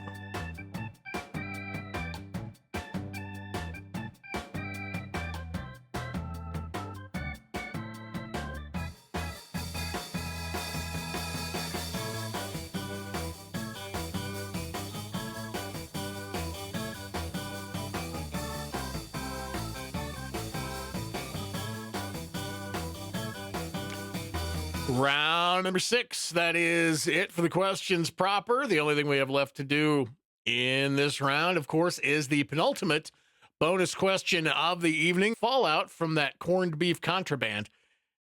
Round number 6. That is it for the questions proper. The only thing we have left to do in this round, of course, is the penultimate bonus question of the evening. Fallout from that corned beef contraband.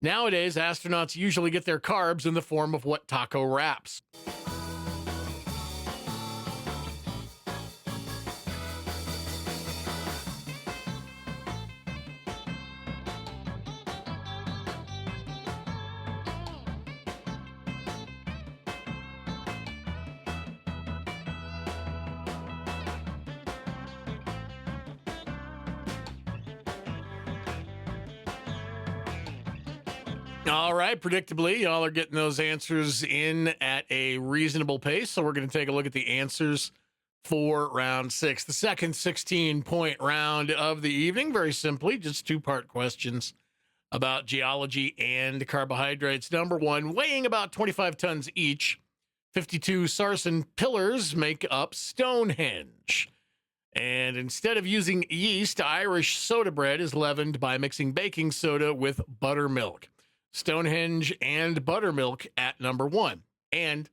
Nowadays, astronauts usually get their carbs in the form of what taco wraps? All right, predictably, y'all are getting those answers in at a reasonable pace, so we're going to take a look at the answers for round 6, the second 16-point round of the evening. Very simply, just 2-part questions about geology and carbohydrates. Number 1, weighing about 25 tons each, 52 sarsen pillars make up Stonehenge. And instead of using yeast, Irish soda bread is leavened by mixing baking soda with buttermilk. Stonehenge and buttermilk at number 1. And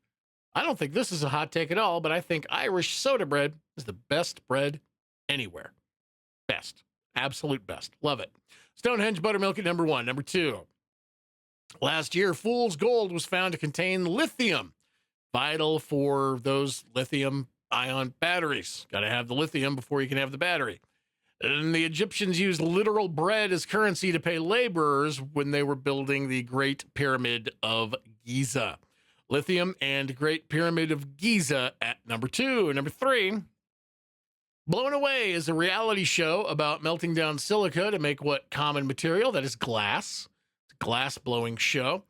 I don't think this is a hot take at all, but I think Irish soda bread is the best bread anywhere. Best. Absolute best. Love it. Stonehenge buttermilk at number 1. Number 2. Last year, fool's gold was found to contain lithium, vital for those lithium-ion batteries. Got to have the lithium before you can have the battery. And the Egyptians used literal bread as currency to pay laborers when they were building the Great Pyramid of Giza. Lithium and Great Pyramid of Giza at number 2. Number 3, Blown Away is a reality show about melting down silica to make what common material? That is glass. It's a glass-blowing show.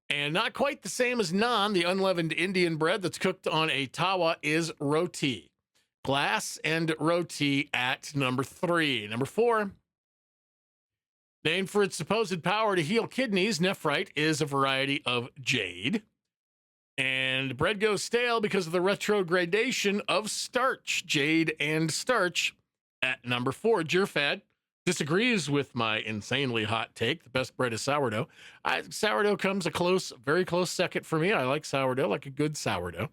And not quite the same as naan, the unleavened Indian bread that's cooked on a tawa, is roti. Glass and roti at number 3. Number 4, named for its supposed power to heal kidneys, nephrite is a variety of jade. And bread goes stale because of the retrogradation of starch, jade and starch at number 4. Jerfad disagrees with my insanely hot take. The best bread is sourdough. Sourdough comes a very close second for me. I like sourdough, like a good sourdough.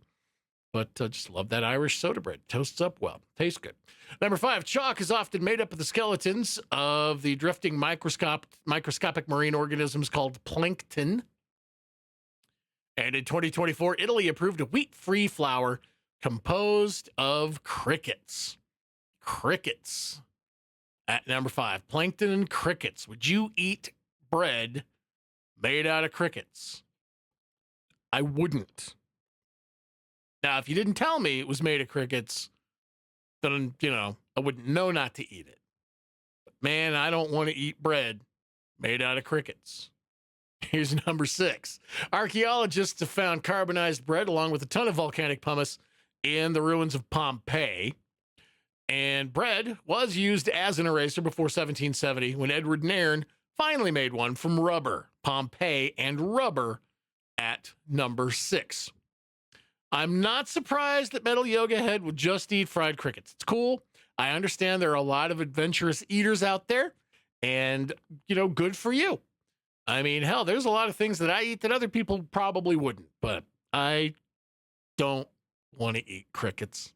But just love that Irish soda bread. Toasts up well. Tastes good. Number 5, chalk is often made up of the skeletons of the drifting microscopic marine organisms called plankton. And in 2024, Italy approved a wheat-free flour composed of crickets. Crickets at number 5. Plankton and crickets. Would you eat bread made out of crickets? I wouldn't. Now, if you didn't tell me it was made of crickets, then, I wouldn't know not to eat it. But man, I don't want to eat bread made out of crickets. Here's number 6. Archaeologists have found carbonized bread along with a ton of volcanic pumice in the ruins of Pompeii. And bread was used as an eraser before 1770 when Edward Nairn finally made one from rubber. Pompeii and rubber at number 6. I'm not surprised that Metal Yoga Head would just eat fried crickets. It's cool. I understand there are a lot of adventurous eaters out there, and, good for you. I mean, hell, there's a lot of things that I eat that other people probably wouldn't, but I don't want to eat crickets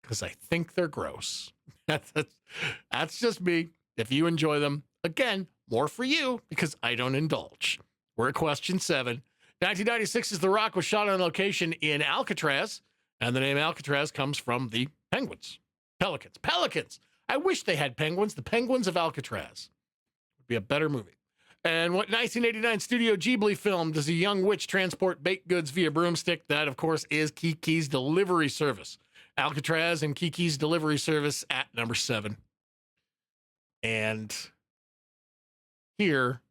because I think they're gross. That's just me. If you enjoy them, again, more for you because I don't indulge. We're at question 7. 1996 The Rock was shot on location in Alcatraz, and the name Alcatraz comes from the penguins. Pelicans. I wish they had penguins. The Penguins of Alcatraz would be a better movie. And what 1989 Studio Ghibli film does a young witch transport baked goods via broomstick? That, of course, is Kiki's Delivery Service. Alcatraz and Kiki's Delivery Service at number 7. And here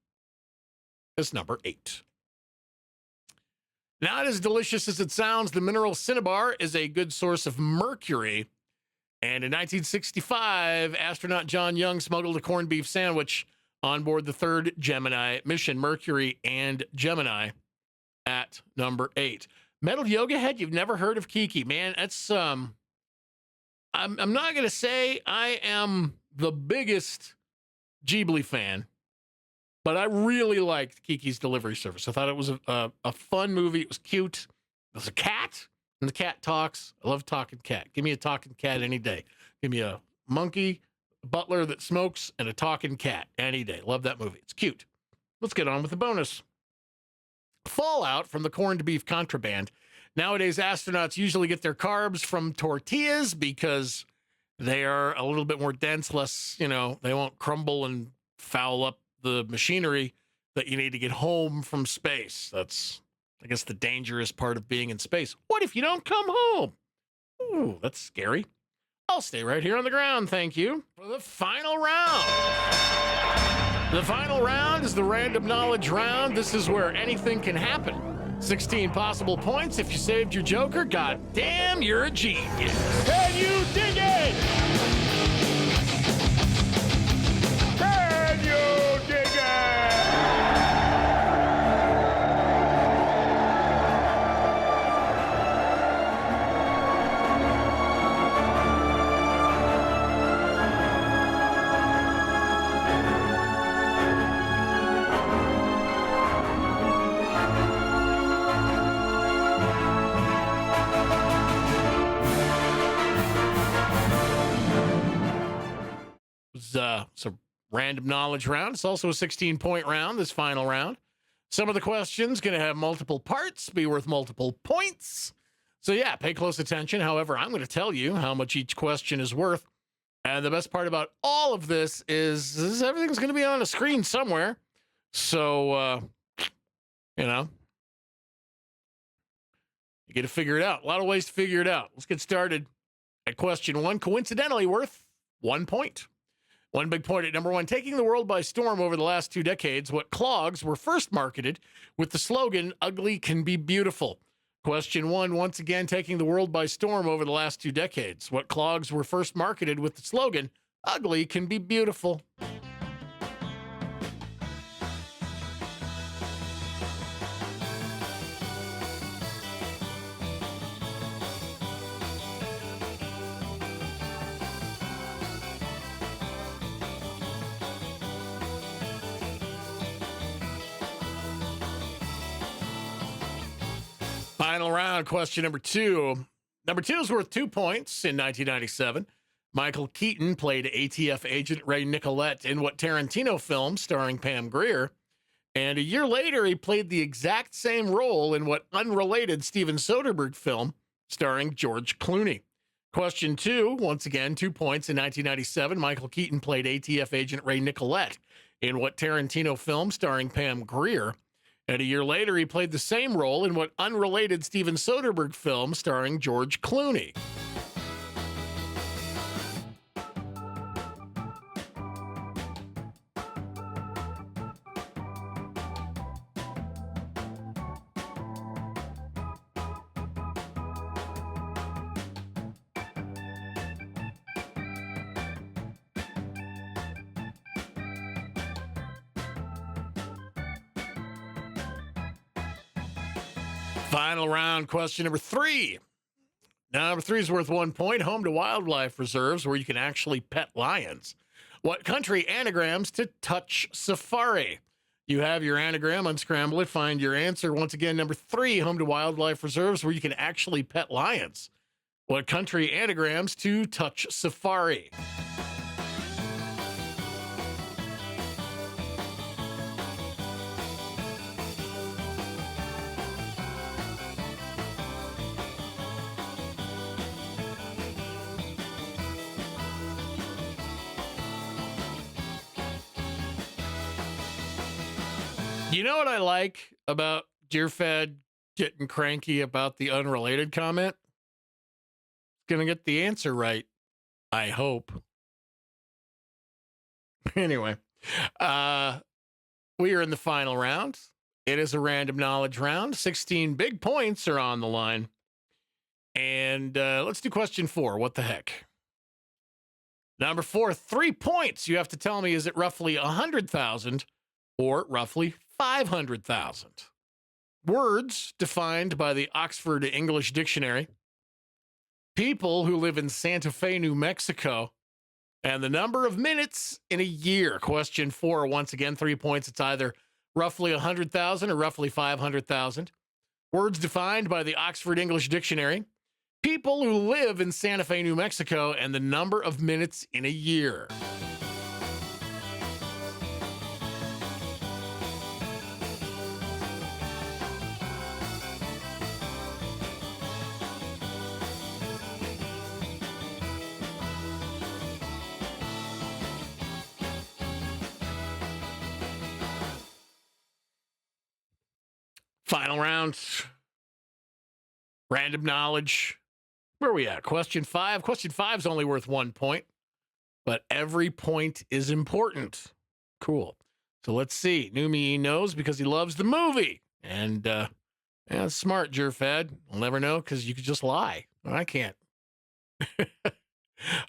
is number 8. Not as delicious as it sounds, the mineral cinnabar is a good source of mercury. And in 1965, astronaut John Young smuggled a corned beef sandwich on board the 3rd Gemini mission, Mercury and Gemini, at number 8. Metal Yoga Head, you've never heard of Kiki. Man, that's, I'm not going to say I am the biggest Ghibli fan, but I really liked Kiki's Delivery Service. I thought it was a fun movie. It was cute. There's a cat, and the cat talks. I love talking cat. Give me a talking cat any day. Give me a monkey, a butler that smokes, and a talking cat any day. Love that movie. It's cute. Let's get on with the bonus. Fallout from the corned beef contraband. Nowadays, astronauts usually get their carbs from tortillas because they are a little bit more dense, less, they won't crumble and foul up the machinery that you need to get home from space. That's, I guess, the dangerous part of being in space. What if you don't come home? Ooh, that's scary. I'll stay right here on the ground, thank you. For the final round. The final round is the random knowledge round. This is where anything can happen. 16 possible points. If you saved your joker, goddamn, you're a genius. Can you dig it? Can you dig it? It's a random knowledge round. It's also a 16-point round, this final round. Some of the questions going to have multiple parts, be worth multiple points. So yeah, pay close attention. However, I'm going to tell you how much each question is worth. And the best part about all of this is everything's going to be on a screen somewhere. So, you know, you get to figure it out. A lot of ways to figure it out. Let's get started at question 1, coincidentally worth 1 point. 1 big point at number 1. Taking the world by storm over the last 2 decades, what clogs were first marketed with the slogan, "Ugly can be beautiful"? Question 1, once again, taking the world by storm over the last 2 decades, what clogs were first marketed with the slogan, "Ugly can be beautiful"? Final round, question number 2. Number 2 is worth 2 points. In 1997, Michael Keaton played ATF agent Ray Nicolette in what Tarantino film starring Pam Grier? And a year later, he played the exact same role in what unrelated Steven Soderbergh film starring George Clooney? Question 2, once again, 2 points. In 1997, Michael Keaton played ATF agent Ray Nicolette in what Tarantino film starring Pam Grier? And a year later, he played the same role in what unrelated Steven Soderbergh film starring George Clooney? Final round, question number 3. Now, number 3 is worth 1 point. Home to wildlife reserves where you can actually pet lions. What country anagrams to touch safari? You have your anagram, unscramble it, find your answer. Once again, number 3, home to wildlife reserves where you can actually pet lions. What country anagrams to touch safari? You know what I like about DearFed getting cranky about the unrelated comment? Gonna get the answer right, I hope. Anyway, we are in the final round. It is a random knowledge round. 16 big points are on the line. And let's do question 4. What the heck? Number 4, 3 points. You have to tell me, is it roughly 100,000 or roughly 500,000? Words defined by the Oxford English Dictionary. People who live in Santa Fe, New Mexico. And the number of minutes in a year. Question 4, once again, 3 points. It's either roughly 100,000 or roughly 500,000. Words defined by the Oxford English Dictionary. People who live in Santa Fe, New Mexico, and the number of minutes in a year. Final round. Random knowledge. Where are we at? Question 5. Question 5 is only worth 1 point, but every point is important. Cool. So let's see. Numi knows because he loves the movie. And yeah, smart, Jerfed. I'll never know because you could just lie. I can't.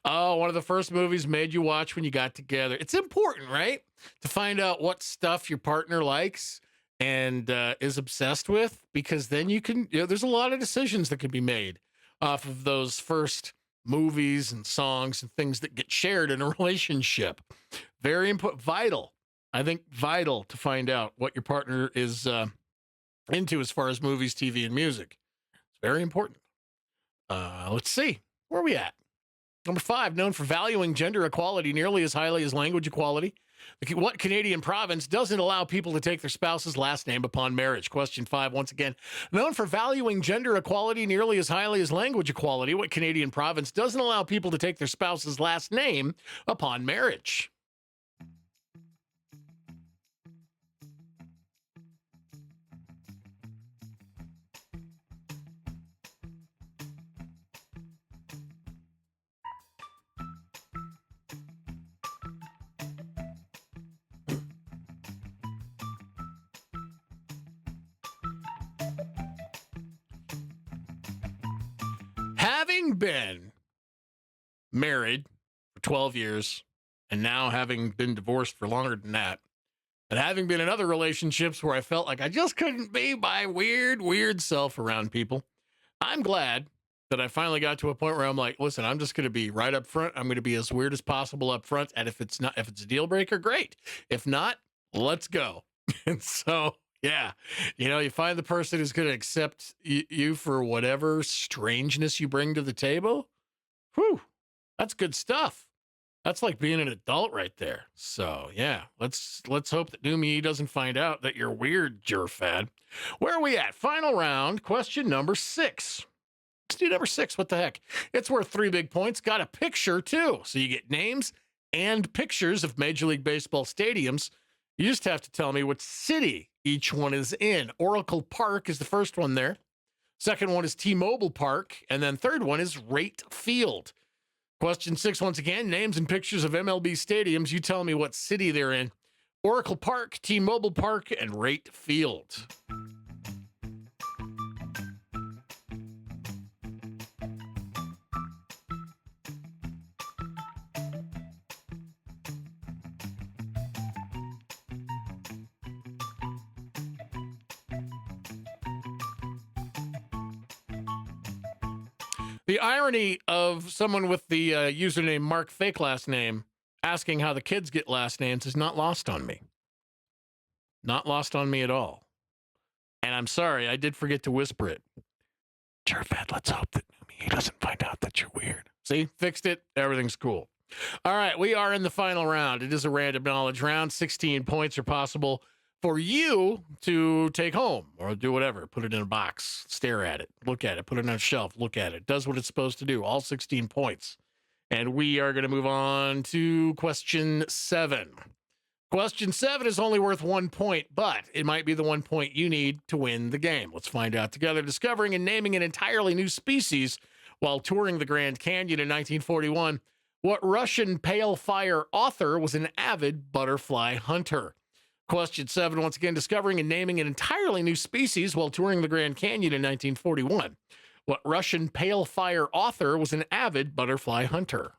Oh, one of the first movies made you watch when you got together. It's important, right? To find out what stuff your partner likes and is obsessed with, because then you can, there's a lot of decisions that can be made off of those first movies and songs and things that get shared in a relationship. Very important, vital. I think vital to find out what your partner is into as far as movies, TV, and music. It's very important. Let's see. Where are we at? Number 5, known for valuing gender equality nearly as highly as language equality. What Canadian province doesn't allow people to take their spouse's last name upon marriage? Question 5, once again, known for valuing gender equality nearly as highly as language equality. What Canadian province doesn't allow people to take their spouse's last name upon marriage? Having been married for 12 years and now having been divorced for longer than that, and having been in other relationships where I felt like I just couldn't be my weird self around people, I'm glad that I finally got to a point where I'm like, listen, I'm just going to be right up front. I'm going to be as weird as possible up front. And if it's a deal breaker, great. If not, let's go. And so, yeah, you find the person who's going to accept you for whatever strangeness you bring to the table. Whew, that's good stuff. That's like being an adult right there. So, yeah, let's hope that new me doesn't find out that you're weird, Jerfad. Where are we at? Final round, question number 6. Let's do number 6. What the heck? It's worth 3 big points. Got a picture, too. So you get names and pictures of Major League Baseball stadiums. You just have to tell me what city each one is in. Oracle Park is the first one there. Second one is T-Mobile Park. And then third one is Rate Field. Question 6, once again, names and pictures of MLB stadiums. You tell me what city they're in. Oracle Park, T-Mobile Park, and Rate Field. The irony of someone with the username Mark Fake Last Name asking how the kids get last names is not lost on me. Not lost on me at all. And I'm sorry, I did forget to whisper it. Jerfad, let's hope that he doesn't find out that you're weird. See, fixed it. Everything's cool. All right, we are in the final round. It is a random knowledge round. 16 points are possible for you to take home or do whatever. Put it in a box, stare at it, look at it, put it on a shelf, look at it. Does what it's supposed to do. All 16 points. And we are going to move on to question 7. Question 7 is only worth 1 point, but it might be the 1 point you need to win the game. Let's find out together. Discovering and naming an entirely new species while touring the Grand Canyon in 1941. What Russian pale fire author was an avid butterfly hunter? Question 7, once again, discovering and naming an entirely new species while touring the Grand Canyon in 1941. What Russian pale fire author was an avid butterfly hunter?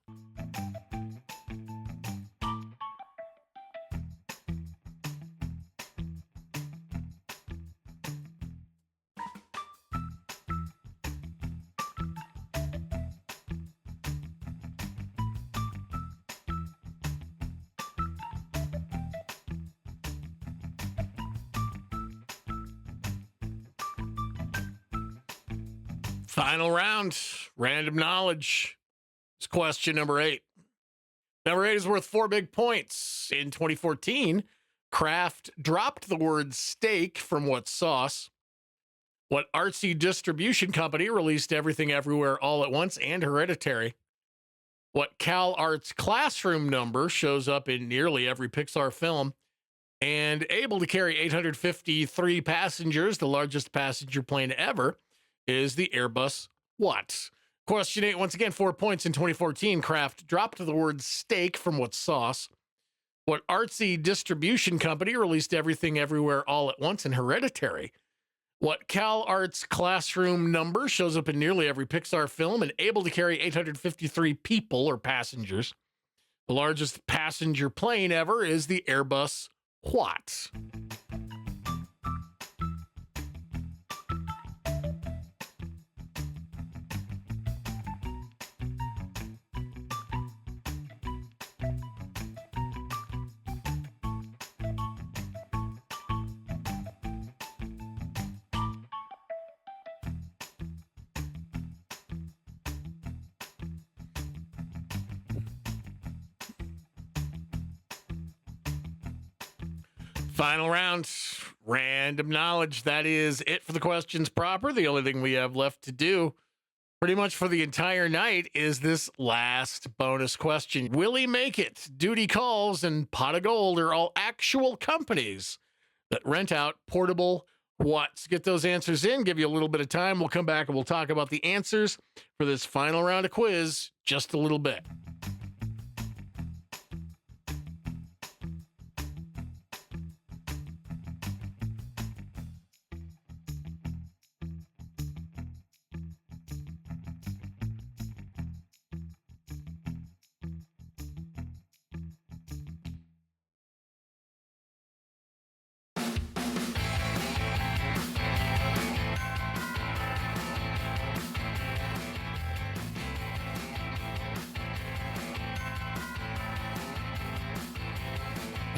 Final round, random knowledge. It's question number 8. Number 8 is worth 4 big points. In 2014, Kraft dropped the word steak from what sauce? What artsy distribution company released Everything Everywhere All at Once and Hereditary? What Cal Arts classroom number shows up in nearly every Pixar film and able to carry 853 passengers, the largest passenger plane ever, is the Airbus what? Question 8, once again, 4 points. In 2014, Kraft dropped the word steak from what sauce? What artsy distribution company released Everything Everywhere All at Once and Hereditary? What Cal Arts classroom number shows up in nearly every Pixar film and able to carry 853 people or passengers? The largest passenger plane ever is the Airbus what? Final round, random knowledge. That is it for the questions proper. The only thing we have left to do pretty much for the entire night is this last bonus question. Will he make it? Duty Calls and Pot of Gold are all actual companies that rent out portable watts. Get those answers in, give you a little bit of time. We'll come back and we'll talk about the answers for this final round of quiz just a little bit.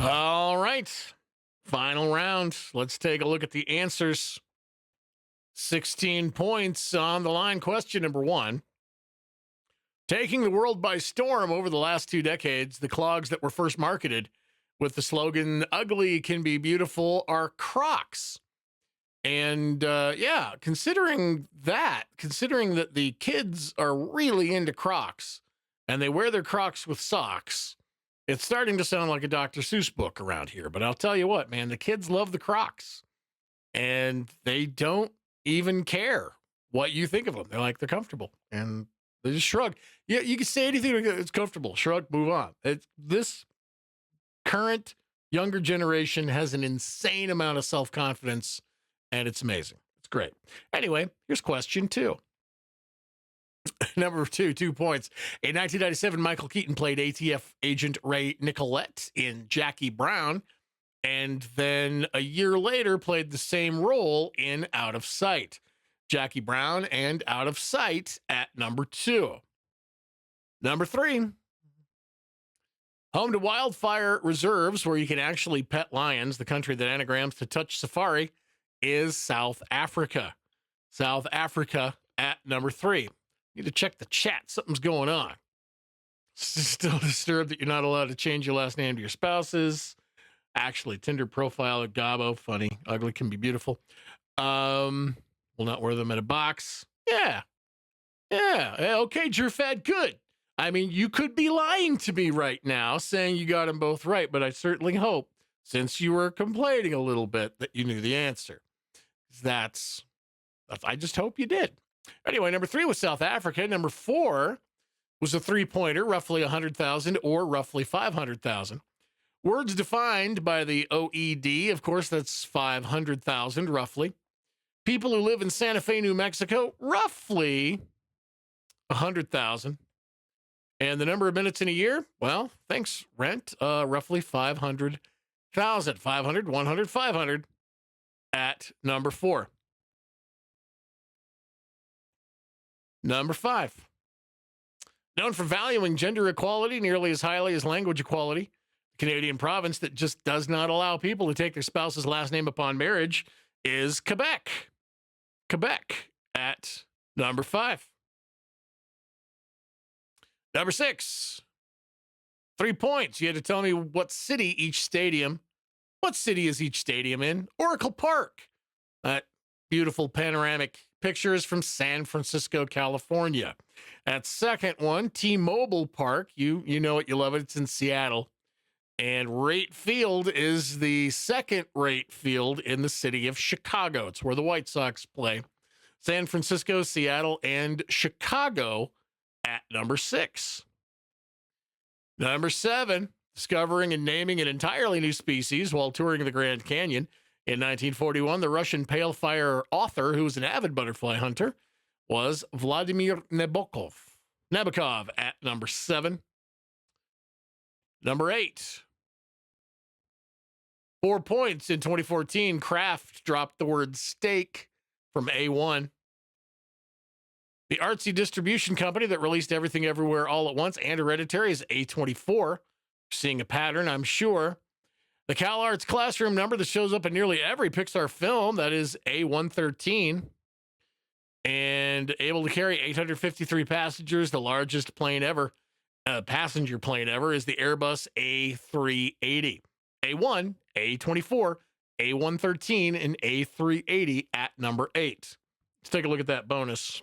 All right. Final round. Let's take a look at the answers. 16 points on the line. Question number 1. Taking the world by storm over the last 2 decades, the clogs that were first marketed with the slogan, "Ugly can be beautiful," are Crocs. And considering that the kids are really into Crocs and they wear their Crocs with socks, it's starting to sound like a Dr. Seuss book around here. But I'll tell you what, man, the kids love the Crocs and they don't even care what you think of them. They're comfortable and they just shrug. Yeah, you can say anything. It's comfortable. Shrug, move on. This current younger generation has an insane amount of self-confidence and it's amazing. It's great. Anyway, here's question 2. Number 2, 2 points. In 1997, Michael Keaton played ATF agent Ray Nicolette in Jackie Brown, and then a year later played the same role in Out of Sight. Jackie Brown and Out of Sight at number 2. Number 3. Home to wildfire reserves where you can actually pet lions, the country that anagrams to Touch Safari, is South Africa. South Africa at number 3. Need to check the chat. Something's going on. Still disturbed that you're not allowed to change your last name to your spouse's. Actually, Tinder profile at Gabo. Funny. Ugly can be beautiful. Will not wear them in a box. Yeah. Okay, Jerfad, good. I mean, you could be lying to me right now saying you got them both right, but I certainly hope, since you were complaining a little bit, that you knew the answer. I just hope you did. Anyway, number 3 was South Africa. Number 4 was a 3-pointer, roughly 100,000 or roughly 500,000. Words defined by the OED, of course, that's 500,000 roughly. People who live in Santa Fe, New Mexico, roughly 100,000. And the number of minutes in a year, well, thanks, Rent, roughly 500,000. 500, 100, 500 at number 4. Number 5. Known for valuing gender equality nearly as highly as language equality, the Canadian province that just does not allow people to take their spouse's last name upon marriage is Quebec. Quebec at number 5. Number 6. 3 points. You had to tell me what city is each stadium in? Oracle Park. That beautiful panoramic pictures from San Francisco, California. That second one, T-Mobile Park. You know it, you love it. It's in Seattle. And Rate Field is the second rate field in the city of Chicago. It's where the White Sox play. San Francisco, Seattle, and Chicago at number 6. Number 7, discovering and naming an entirely new species while touring the Grand Canyon. In 1941, the Russian pale fire author, who was an avid butterfly hunter, was Vladimir Nabokov at number 7. Number 8. 4 points in 2014. Kraft dropped the word steak from A1. The artsy distribution company that released Everything Everywhere All at Once and Hereditary is A24. Seeing a pattern, I'm sure. The CalArts classroom number that shows up in nearly every Pixar film, that is A113. And able to carry 853 passengers, the largest plane ever, passenger plane ever, is the Airbus A380. A1, A24, A113, and A380 at number 8. Let's take a look at that bonus.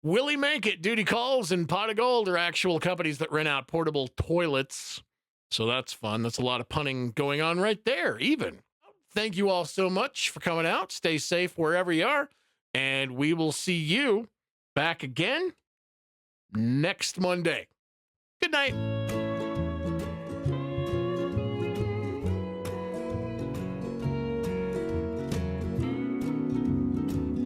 Willie Make It, Duty Calls, and Pot of Gold are actual companies that rent out portable toilets. So that's fun. That's a lot of punning going on right there, even. Thank you all so much for coming out. Stay safe wherever you are. And we will see you back again next Monday. Good night.